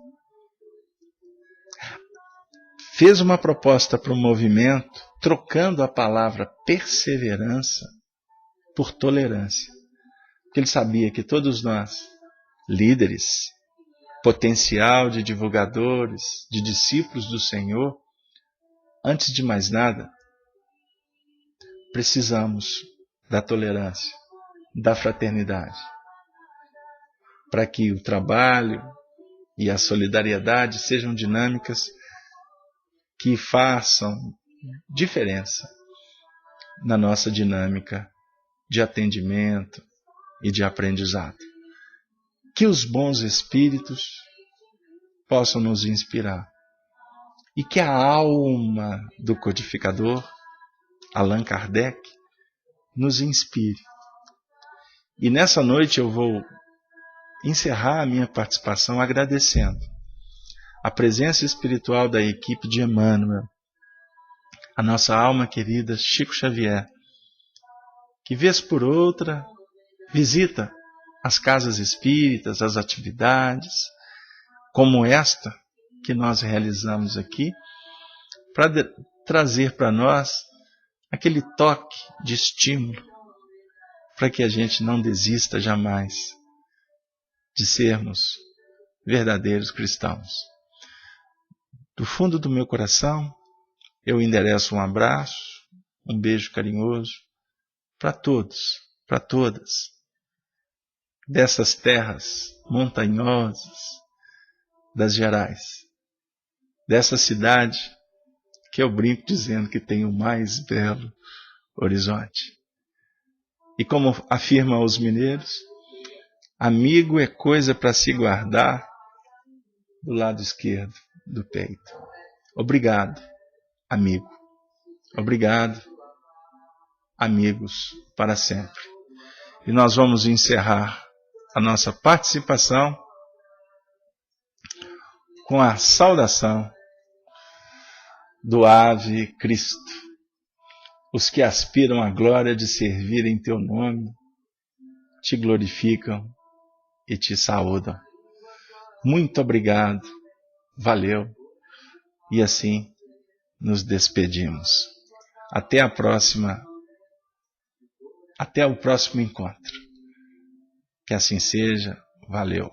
fez uma proposta para o movimento, trocando a palavra perseverança por tolerância. Porque ele sabia que todos nós, líderes, potencial de divulgadores, de discípulos do Senhor, antes de mais nada, precisamos da tolerância, da fraternidade, para que o trabalho e a solidariedade sejam dinâmicas que façam diferença na nossa dinâmica de atendimento e de aprendizado. Que os bons espíritos possam nos inspirar e que a alma do codificador, Allan Kardec, nos inspire. E nessa noite eu vou encerrar a minha participação agradecendo a presença espiritual da equipe de Emmanuel, a nossa alma querida Chico Xavier, que vez por outra visita as casas espíritas, as atividades, como esta que nós realizamos aqui, para trazer para nós aquele toque de estímulo, para que a gente não desista jamais de sermos verdadeiros cristãos. Do fundo do meu coração, eu endereço um abraço, um beijo carinhoso para todos, para todas, dessas terras montanhosas das Gerais, dessa cidade que eu brinco dizendo que tem o mais belo horizonte. E como afirmam os mineiros, amigo é coisa para se guardar do lado esquerdo do peito. Obrigado, amigo. Obrigado, amigos, para sempre. E nós vamos encerrar a nossa participação com a saudação do Ave Cristo. Os que aspiram à glória de servir em teu nome, te glorificam e te saúdam. Muito obrigado, valeu, e assim nos despedimos. Até a próxima, até o próximo encontro. Que assim seja, valeu.